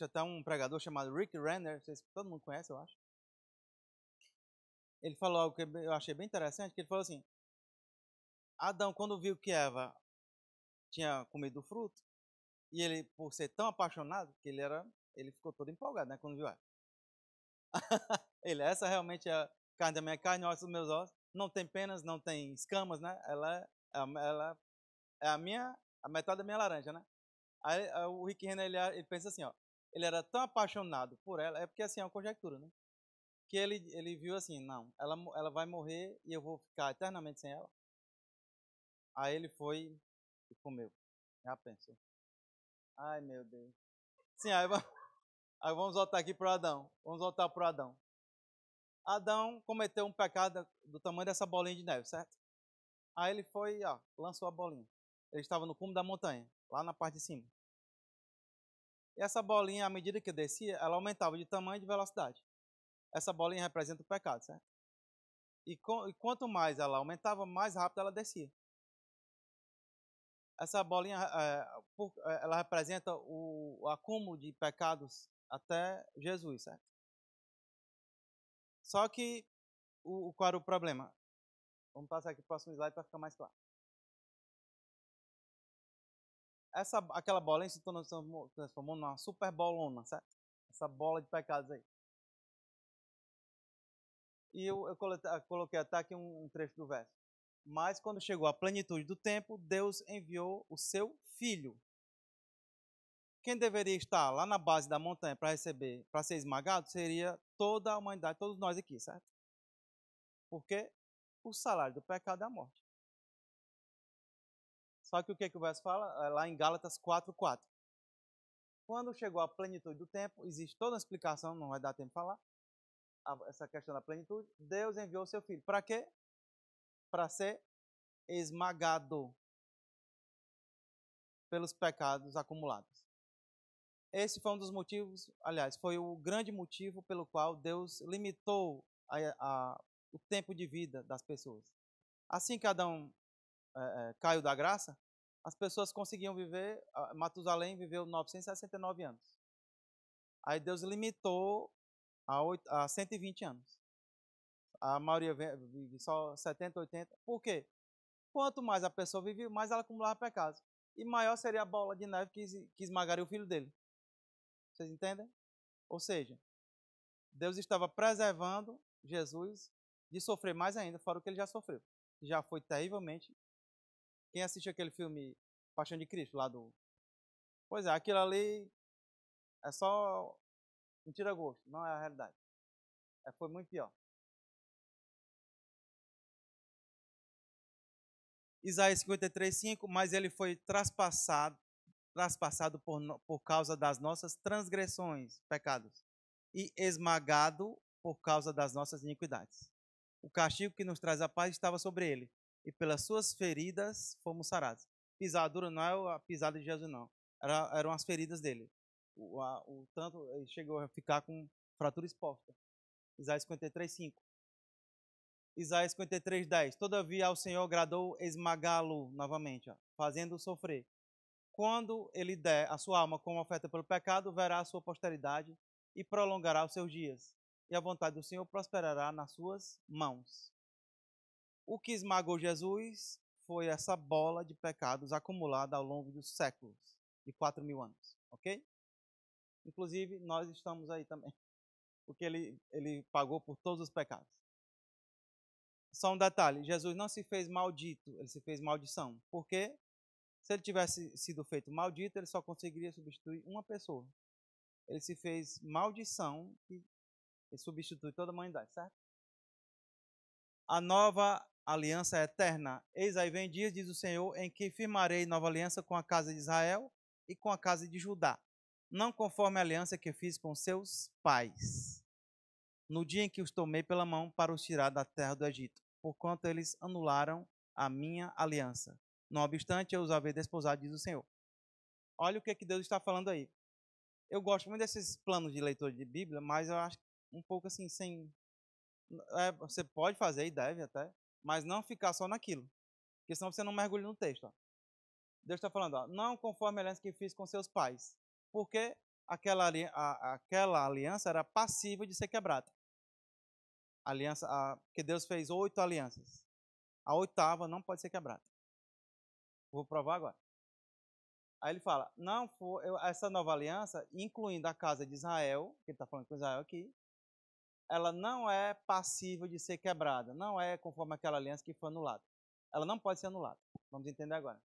até um pregador chamado Rick Renner, todo mundo conhece, eu acho. Ele falou algo que eu achei bem interessante, que ele falou assim, Adão, quando viu que Eva tinha comido o fruto, e ele, por ser tão apaixonado, que ele ficou todo empolgado, né, quando viu ela. Essa realmente é a carne da minha carne, ossos dos meus ossos, não tem penas, não tem escamas, né, ela é a metade da minha laranja, né. Aí o Rick Renner, ele pensa assim, ó, ele era tão apaixonado por ela, é porque assim, é uma conjectura, né, que ele viu assim, não, ela vai morrer e eu vou ficar eternamente sem ela. Aí ele foi e comeu. Já pensou? Ai, meu Deus. Sim, aí vamos voltar aqui para Adão. Vamos voltar para Adão. Adão cometeu um pecado do tamanho dessa bolinha de neve, certo? Aí ele foi, ó, lançou a bolinha. Ele estava no cume da montanha, lá na parte de cima. E essa bolinha, à medida que descia, ela aumentava de tamanho e de velocidade. Essa bolinha representa o pecado, certo? E quanto mais ela aumentava, mais rápido ela descia. Essa bolinha, ela representa o acúmulo de pecados até Jesus, certo? Só que, qual era o problema? Vamos passar aqui para o próximo slide para ficar mais claro. Aquela bolinha se transformou numa super bolona, certo? Essa bola de pecados aí. E eu coloquei até aqui um trecho do verso. Mas quando chegou a plenitude do tempo, Deus enviou o seu filho. Quem deveria estar lá na base da montanha para ser esmagado, seria toda a humanidade, todos nós aqui, certo? Porque o salário do pecado é a morte. Só que o que o verso fala? É lá em Gálatas 4:4. Quando chegou a plenitude do tempo, existe toda uma explicação, não vai dar tempo de falar, essa questão da plenitude. Deus enviou o seu filho. Para quê? Para ser esmagado pelos pecados acumulados. Esse foi um dos motivos, aliás, foi o grande motivo pelo qual Deus limitou o tempo de vida das pessoas. Assim que Adão caiu da graça, as pessoas conseguiam viver, Matusalém viveu 969 anos. Aí Deus limitou a 120 anos. A maioria vive só 70, 80. Por quê? Quanto mais a pessoa vivia, mais ela acumulava pecados. E maior seria a bola de neve que esmagaria o filho dele. Vocês entendem? Ou seja, Deus estava preservando Jesus de sofrer mais ainda, fora o que ele já sofreu. Já foi terrivelmente. Quem assistiu aquele filme Paixão de Cristo, lá do... Pois é, aquilo ali é só um tira-gosto, não é a realidade. Foi muito pior. Isaías 53:5, mas ele foi traspassado por causa das nossas transgressões, pecados, e esmagado por causa das nossas iniquidades. O castigo que nos traz a paz estava sobre ele, e pelas suas feridas fomos sarados. Pisadura não é a pisada de Jesus, não. Eram as feridas dele. Tanto ele chegou a ficar com fratura exposta. Isaías 53:5. Isaías 53:10. Todavia ao Senhor agradou esmagá-lo novamente, fazendo-o sofrer. Quando ele der a sua alma como oferta pelo pecado, verá a sua posteridade e prolongará os seus dias. E a vontade do Senhor prosperará nas suas mãos. O que esmagou Jesus foi essa bola de pecados acumulada ao longo dos séculos, de 4.000 anos, ok? Inclusive, nós estamos aí também, porque ele pagou por todos os pecados. Só um detalhe, Jesus não se fez maldito, ele se fez maldição. Por quê? Se ele tivesse sido feito maldito, ele só conseguiria substituir uma pessoa. Ele se fez maldição e substitui toda a humanidade, certo? A nova aliança é eterna. Eis aí vem dias, diz o Senhor, em que firmarei nova aliança com a casa de Israel e com a casa de Judá, não conforme a aliança que fiz com seus pais, no dia em que os tomei pela mão para os tirar da terra do Egito, porquanto eles anularam a minha aliança. Não obstante, eu os havia desposado, diz o Senhor. Olha o que Deus está falando aí. Eu gosto muito desses planos de leitura de Bíblia, mas eu acho um pouco assim, sem. Você pode fazer e deve até, mas não ficar só naquilo, porque senão você não mergulha no texto. Ó. Deus está falando, ó, não conforme a aliança que fiz com seus pais, porque aquela aliança era passível de ser quebrada. Porque Deus fez 8 alianças. A 8ª não pode ser quebrada. Vou provar agora. Aí ele fala, não for essa nova aliança, incluindo a casa de Israel, que ele está falando com Israel aqui, ela não é passível de ser quebrada, não é conforme aquela aliança que foi anulada. Ela não pode ser anulada. Vamos entender agora.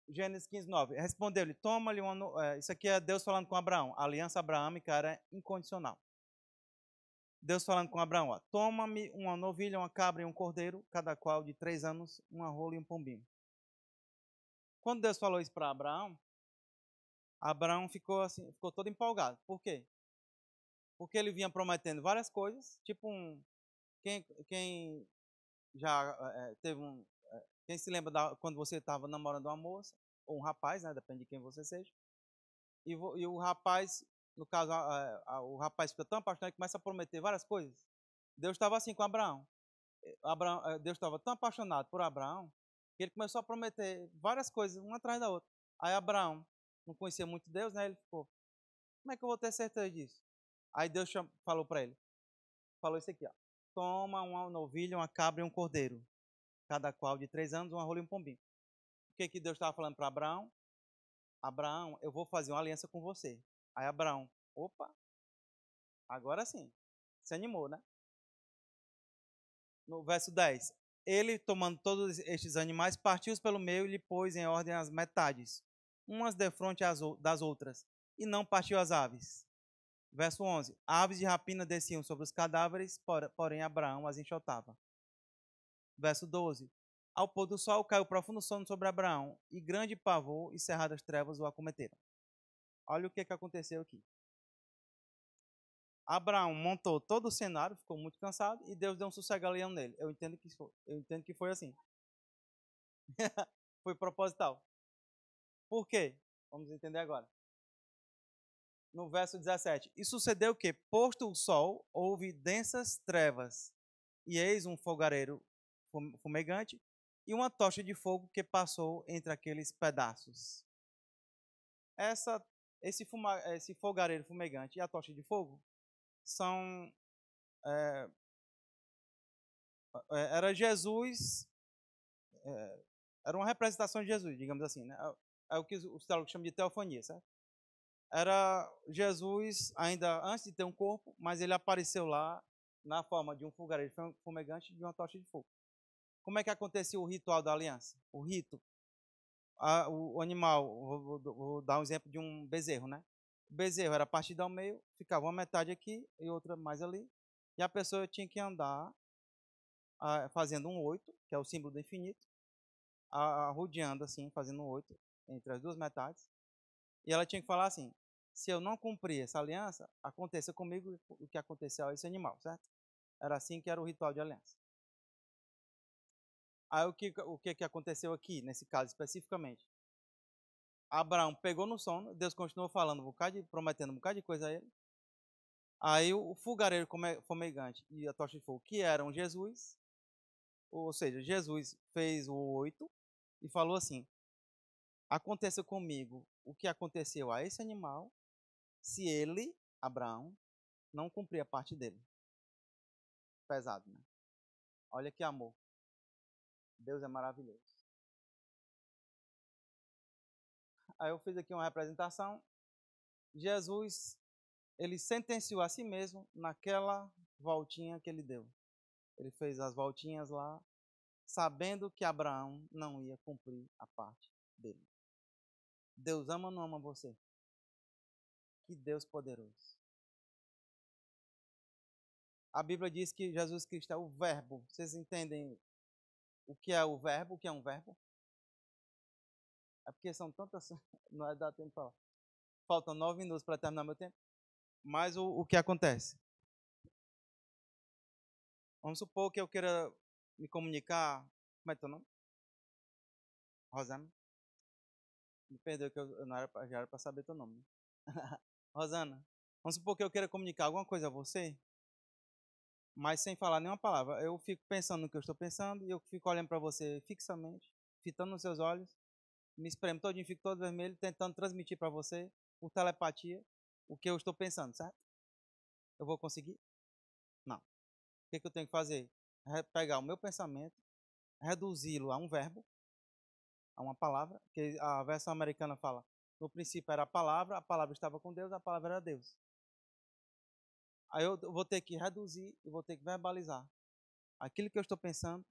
Gênesis 15, 9. Respondeu-lhe, toma-lhe isso aqui é Deus falando com Abraão. A aliança abraâmica era incondicional. Deus falando com Abraão, ó, toma-me uma novilha, uma cabra e um cordeiro, cada qual de 3 anos, uma rola e um pombinho. Quando Deus falou isso para Abraão, Abraão ficou todo empolgado. Por quê? Porque ele vinha prometendo várias coisas, tipo quem já teve quem se lembra quando você estava namorando uma moça, ou um rapaz, né, depende de quem você seja, e o rapaz, no caso, o rapaz fica tão apaixonado que começa a prometer várias coisas. Deus estava assim com Abraão. Deus estava tão apaixonado por Abraão que ele começou a prometer várias coisas, uma atrás da outra. Aí Abraão não conhecia muito Deus, né? Ele ficou, como é que eu vou ter certeza disso? Aí Deus falou para ele, falou isso aqui, ó. Toma uma novilha, uma cabra e um cordeiro, cada qual de 3 anos, uma rola e um pombinho. O que Deus estava falando para Abraão? Abraão, eu vou fazer uma aliança com você. Aí Abraão, opa, agora sim, se animou, né? No verso 10, ele, tomando todos estes animais, partiu-os pelo meio e lhe pôs em ordem as metades, umas defronte das outras, e não partiu as aves. Verso 11, aves de rapina desciam sobre os cadáveres, porém Abraão as enxotava. Verso 12, ao pôr do sol caiu profundo sono sobre Abraão, e grande pavor e cerradas trevas o acometeram. Olha o que aconteceu aqui. Abraão montou todo o cenário, ficou muito cansado, e Deus deu um sossega-leão nele. Eu entendo que foi assim. Foi proposital. Por quê? Vamos entender agora. No verso 17. E sucedeu que, posto o sol, houve densas trevas, e eis um fogareiro fumegante e uma tocha de fogo que passou entre aqueles pedaços. Esse fogareiro fumegante e a tocha de fogo são era Jesus, era uma representação de Jesus, digamos assim, né? É o que os teólogos chamam de teofania, certo? Era Jesus ainda antes de ter um corpo, mas ele apareceu lá na forma de um fogareiro fumegante e de uma tocha de fogo. Como é que acontecia o ritual da aliança? O rito, o animal, vou dar um exemplo de um bezerro, né? O bezerro era partido ao meio, ficava uma metade aqui e outra mais ali, e a pessoa tinha que andar fazendo um 8, que é o símbolo do infinito, rodeando assim, fazendo um 8 entre as duas metades, e ela tinha que falar assim, se eu não cumprir essa aliança, aconteça comigo o que aconteceu a esse animal, certo? Era assim que era o ritual de aliança. Aí o que aconteceu aqui, nesse caso especificamente? Abraão pegou no sono, Deus continuou falando prometendo um bocado de coisa a ele. Aí o fogareiro fumegante e a tocha de fogo, que eram Jesus, ou seja, Jesus fez o 8 e falou assim, aconteça comigo o que aconteceu a esse animal, se ele, Abraão, não cumprir a parte dele. Pesado, né? Olha que amor. Deus é maravilhoso. Aí eu fiz aqui uma representação. Jesus, ele sentenciou a si mesmo naquela voltinha que ele deu. Ele fez as voltinhas lá, sabendo que Abraão não ia cumprir a parte dele. Deus ama ou não ama você? Que Deus poderoso. A Bíblia diz que Jesus Cristo é o verbo. Vocês entendem o que é o verbo? O que é um verbo? É porque são tantas. Não vai dar tempo para falar. Faltam 9 minutos para terminar meu tempo. Mas o que acontece? Vamos supor que eu queira me comunicar. Como é teu nome? Rosana. Me perdoe que eu não era já era para saber teu nome. Né? Rosana, vamos supor que eu queira comunicar alguma coisa a você, mas sem falar nenhuma palavra. Eu fico pensando no que eu estou pensando e eu fico olhando para você fixamente, fitando nos seus olhos, me espremo todinho, fico todo vermelho, tentando transmitir para você, por telepatia, o que eu estou pensando, certo? Eu vou conseguir? Não. O que eu tenho que fazer? Pegar o meu pensamento, reduzi-lo a um verbo, a uma palavra, que a versão americana fala, no princípio era a palavra estava com Deus, a palavra era Deus. Aí eu vou ter que reduzir e vou ter que verbalizar. Aquilo que eu estou pensando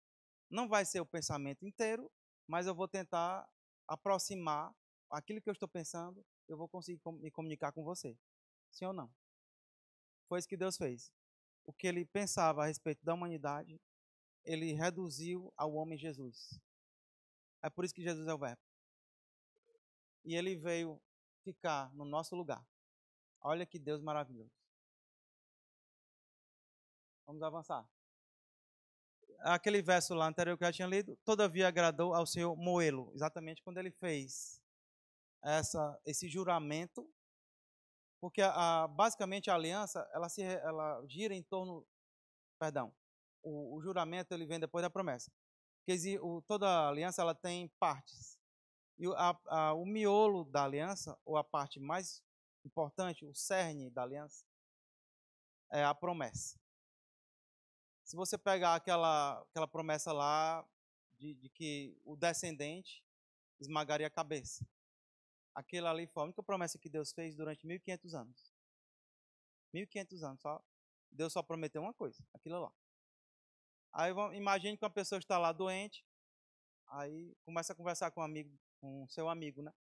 não vai ser o pensamento inteiro, mas eu vou tentar aproximar aquilo que eu estou pensando, eu vou conseguir me comunicar com você. Sim ou não? Foi isso que Deus fez. O que ele pensava a respeito da humanidade, ele reduziu ao homem Jesus. É por isso que Jesus é o Verbo. E ele veio ficar no nosso lugar. Olha que Deus maravilhoso. Vamos avançar. Aquele verso lá anterior que eu já tinha lido, todavia agradou ao Senhor moê-lo, exatamente quando ele fez esse juramento, porque basicamente a aliança, ela gira em torno, perdão, o juramento ele vem depois da promessa. Porque toda aliança ela tem partes. E o miolo da aliança, ou a parte mais importante, o cerne da aliança, é a promessa. Se você pegar aquela promessa lá de que o descendente esmagaria a cabeça, aquilo ali foi a única promessa que Deus fez durante 1.500 anos. 1.500 anos, Deus só prometeu uma coisa, aquilo lá. Aí imagine que uma pessoa está lá doente, aí começa a conversar com com seu amigo, né?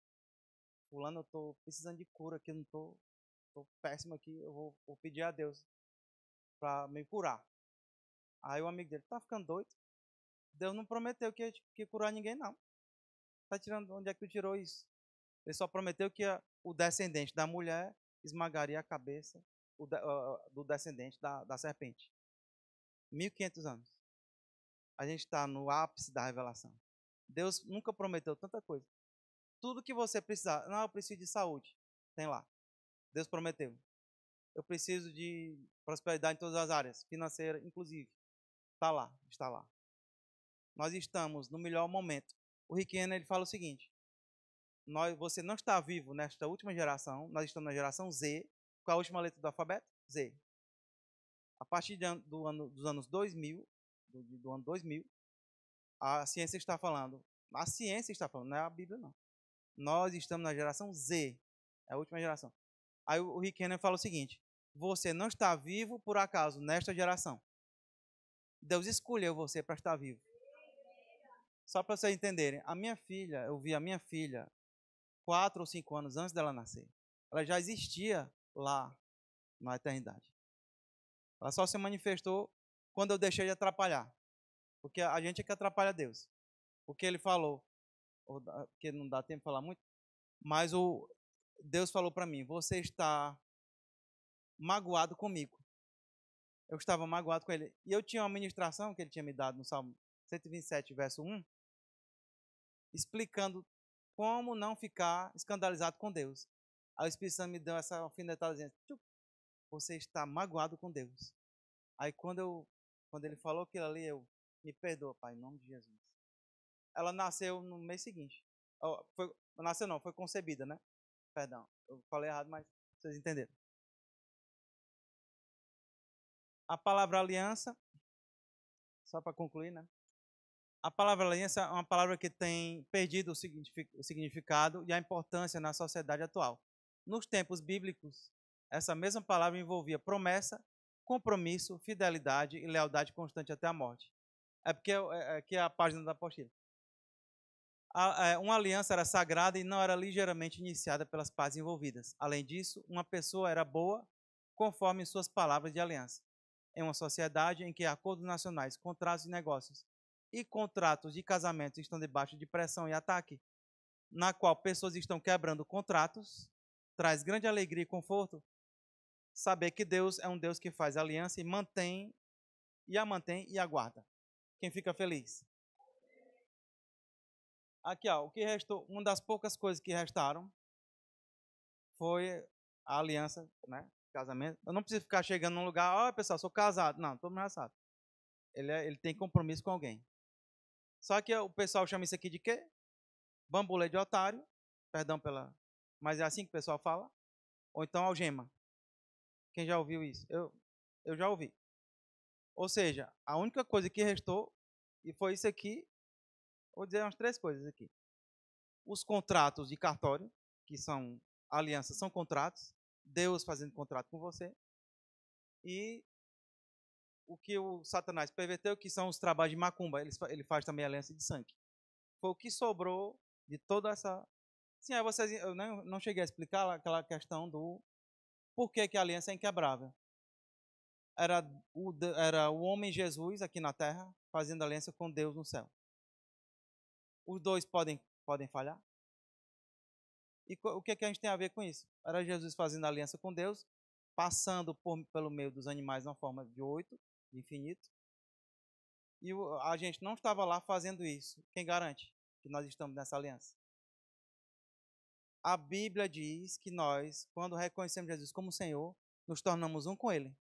Fulano, eu estou precisando de cura aqui, eu não estou péssimo aqui, eu vou pedir a Deus para me curar. Aí o amigo dele, tá ficando doido? Deus não prometeu que ia curar ninguém, não. Tá tirando, onde é que tu tirou isso? Ele só prometeu que o descendente da mulher esmagaria a cabeça do descendente da serpente. 1.500 anos. A gente está no ápice da revelação. Deus nunca prometeu tanta coisa. Tudo que você precisar. Não, eu preciso de saúde. Tem lá. Deus prometeu. Eu preciso de prosperidade em todas as áreas, financeira, inclusive. Está lá, está lá. Nós estamos no melhor momento. O Rick Renner, ele fala o seguinte: você não está vivo nesta última geração, nós estamos na geração Z. Qual a última letra do alfabeto? Z. A partir dos anos 2000, do ano 2000, a ciência está falando, não é a Bíblia não. Nós estamos na geração Z, é a última geração. Aí o Rick Renner fala o seguinte: você não está vivo por acaso nesta geração. Deus escolheu você para estar vivo. Só para vocês entenderem, eu vi a minha filha 4 ou 5 anos antes dela nascer. Ela já existia lá na eternidade. Ela só se manifestou quando eu deixei de atrapalhar. Porque a gente é que atrapalha Deus. Porque ele falou, porque não dá tempo de falar muito, mas Deus falou para mim: você está magoado comigo. Eu estava magoado com ele. E eu tinha uma ministração que ele tinha me dado no Salmo 127, verso 1, explicando como não ficar escandalizado com Deus. Aí o Espírito Santo me deu essa alfinetada dizendo: você está magoado com Deus. Aí quando ele falou aquilo ali, me perdoa, Pai, em nome de Jesus. Ela nasceu no mês seguinte. Nasceu não, foi concebida, né? Perdão, eu falei errado, mas vocês entenderam. A palavra aliança, só para concluir, né? A palavra aliança é uma palavra que tem perdido o significado e a importância na sociedade atual. Nos tempos bíblicos, essa mesma palavra envolvia promessa, compromisso, fidelidade e lealdade constante até a morte. É porque aqui é a página da apostila. Uma aliança era sagrada e não era ligeiramente iniciada pelas partes envolvidas. Além disso, uma pessoa era boa conforme suas palavras de aliança. Em uma sociedade em que acordos nacionais, contratos de negócios e contratos de casamento estão debaixo de pressão e ataque, na qual pessoas estão quebrando contratos, traz grande alegria e conforto saber que Deus é um Deus que faz aliança e mantém e aguarda. Quem fica feliz? Aqui, ó, o que restou, uma das poucas coisas que restaram foi a aliança, né? Casamento. Eu não preciso ficar chegando num lugar, ó, pessoal, sou casado. Não, todo mundo já sabe. Ele tem compromisso com alguém. Só que o pessoal chama isso aqui de quê? Bambolê de otário. Perdão pela. Mas é assim que o pessoal fala. Ou então algema. Quem já ouviu isso? Eu já ouvi. Ou seja, a única coisa que restou, e foi isso aqui, vou dizer umas três coisas aqui. Os contratos de cartório, que são alianças, são contratos. Deus fazendo contrato com você. E o que o Satanás perverteu, que são os trabalhos de macumba. Ele faz também aliança de sangue. Foi o que sobrou de toda essa. Sim, aí vocês, eu não cheguei a explicar aquela questão do porquê que a aliança é inquebrável. Era o homem Jesus aqui na terra fazendo aliança com Deus no céu. Os dois podem falhar? E o que a gente tem a ver com isso? Era Jesus fazendo aliança com Deus, passando pelo meio dos animais na forma de 8, de infinito. E a gente não estava lá fazendo isso. Quem garante que nós estamos nessa aliança? A Bíblia diz que nós, quando reconhecemos Jesus como Senhor, nos tornamos um com Ele.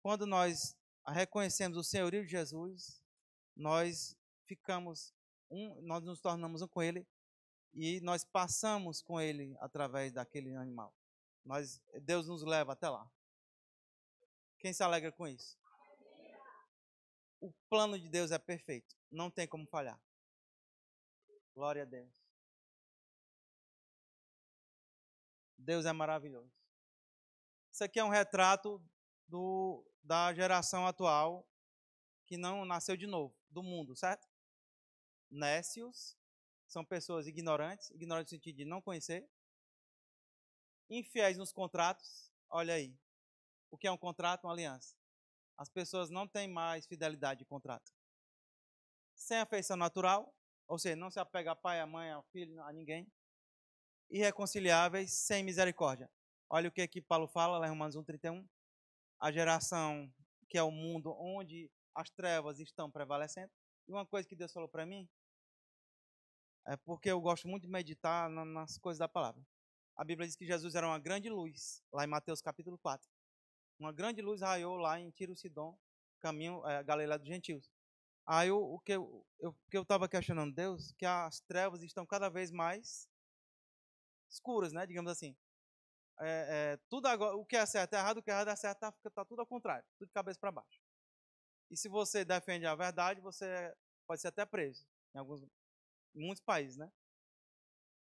Quando nós reconhecemos o senhorio de Jesus, nós nós nos tornamos um com Ele e nós passamos com Ele através daquele animal. Deus nos leva até lá. Quem se alegra com isso? O plano de Deus é perfeito, não tem como falhar. Glória a Deus. Deus é maravilhoso. Isso aqui é um retrato da geração atual que não nasceu de novo, do mundo, certo? Nécios são pessoas ignorantes no sentido de não conhecer. Infiéis nos contratos, olha aí. O que é um contrato? Uma aliança. As pessoas não têm mais fidelidade de contrato. Sem afeição natural, ou seja, não se apega a pai, a mãe, ao filho, a ninguém. Irreconciliáveis, sem misericórdia. Olha o que Paulo fala lá em Romanos 1,31. A geração que é o mundo onde as trevas estão prevalecendo. E uma coisa que Deus falou para mim, é porque eu gosto muito de meditar nas coisas da palavra. A Bíblia diz que Jesus era uma grande luz, lá em Mateus capítulo 4. Uma grande luz raiou lá em Tiro Sidom, caminho Galileia dos Gentios. Aí o que eu estava questionando Deus, que as trevas estão cada vez mais escuras, né? Digamos assim. Tudo agora, o que é certo é errado, o que é errado é certo, tá tudo ao contrário, tudo de cabeça para baixo. E se você defende a verdade, você pode ser até preso em muitos países, né?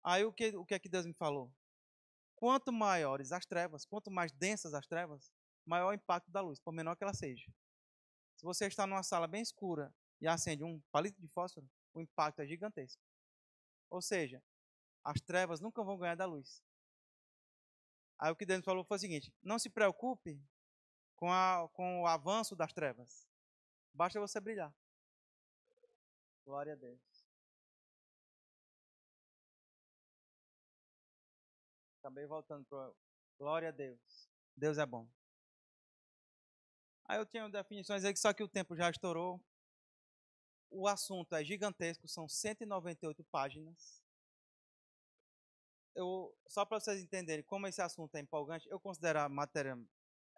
Aí o que é que Deus me falou? Quanto maiores as trevas, quanto mais densas as trevas, maior o impacto da luz, por menor que ela seja. Se você está numa sala bem escura e acende um palito de fósforo, o impacto é gigantesco. Ou seja, as trevas nunca vão ganhar da luz. Aí o que Deus falou foi o seguinte: não se preocupe com o avanço das trevas. Basta você brilhar. Glória a Deus. Acabei voltando para. Glória a Deus. Deus é bom. Aí eu tinha definições aí, só que o tempo já estourou. O assunto é gigantesco, são 198 páginas. Só para vocês entenderem como esse assunto é empolgante, eu considero a matéria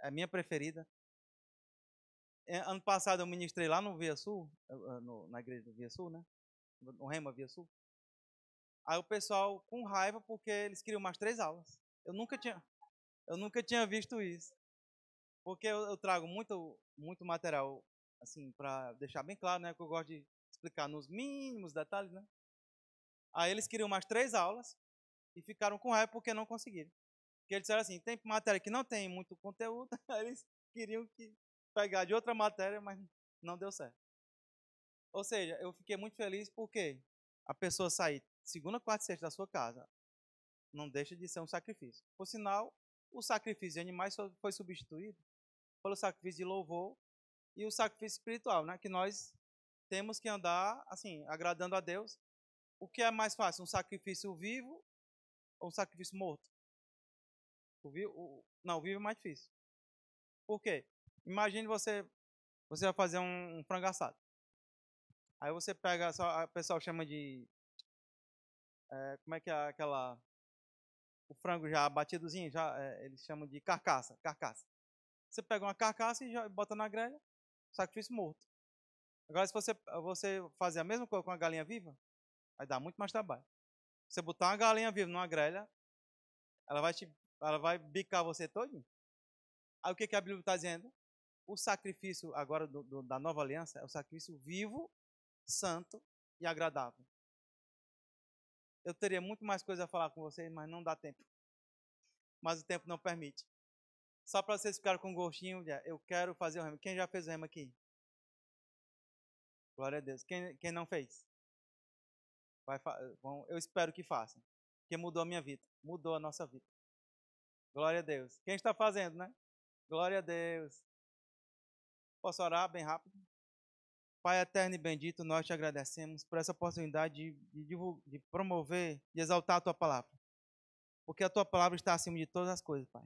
a minha preferida. Ano passado eu ministrei lá no Via Sul, na igreja do Via Sul, né? No Rema Via Sul. Aí o pessoal com raiva porque eles queriam mais 3 aulas. Eu nunca tinha visto isso. Porque eu trago muito material, assim, para deixar bem claro, né? Que eu gosto de explicar nos mínimos detalhes, né? Aí eles queriam mais 3 aulas e ficaram com raiva porque não conseguiram. Porque eles disseram assim, tem matéria que não tem muito conteúdo, aí eles queriam pegar de outra matéria, mas não deu certo. Ou seja, eu fiquei muito feliz porque a pessoa sair segunda, quarta e sexta da sua casa não deixa de ser um sacrifício. Por sinal, o sacrifício de animais foi substituído pelo sacrifício de louvor e o sacrifício espiritual, né? Que nós temos que andar assim, agradando a Deus. O que é mais fácil, um sacrifício vivo ou um sacrifício morto? Não, o vivo é mais difícil. Por quê? Imagine você vai fazer um frango assado. Aí você pega, só, o pessoal chama de, como é que é aquela, o frango já batidozinho, já, eles chamam de carcaça. Você pega uma carcaça e já bota na grelha, sacrifício morto. Agora, se você fazer a mesma coisa com a galinha viva, vai dar muito mais trabalho. Você botar uma galinha viva numa grelha, ela vai bicar você todinho. Aí o que a Bíblia está dizendo? O sacrifício agora da nova aliança é o sacrifício vivo, santo e agradável. Eu teria muito mais coisa a falar com vocês, mas não dá tempo. Mas o tempo não permite. Só para vocês ficarem com gostinho, eu quero fazer o rema. Quem já fez o rema aqui? Glória a Deus. Quem não fez? Eu espero que façam. Porque mudou a minha vida. Mudou a nossa vida. Glória a Deus. Quem está fazendo, né? Glória a Deus. Posso orar bem rápido? Pai eterno e bendito, nós te agradecemos por essa oportunidade de promover, de exaltar a tua palavra. Porque a tua palavra está acima de todas as coisas, Pai.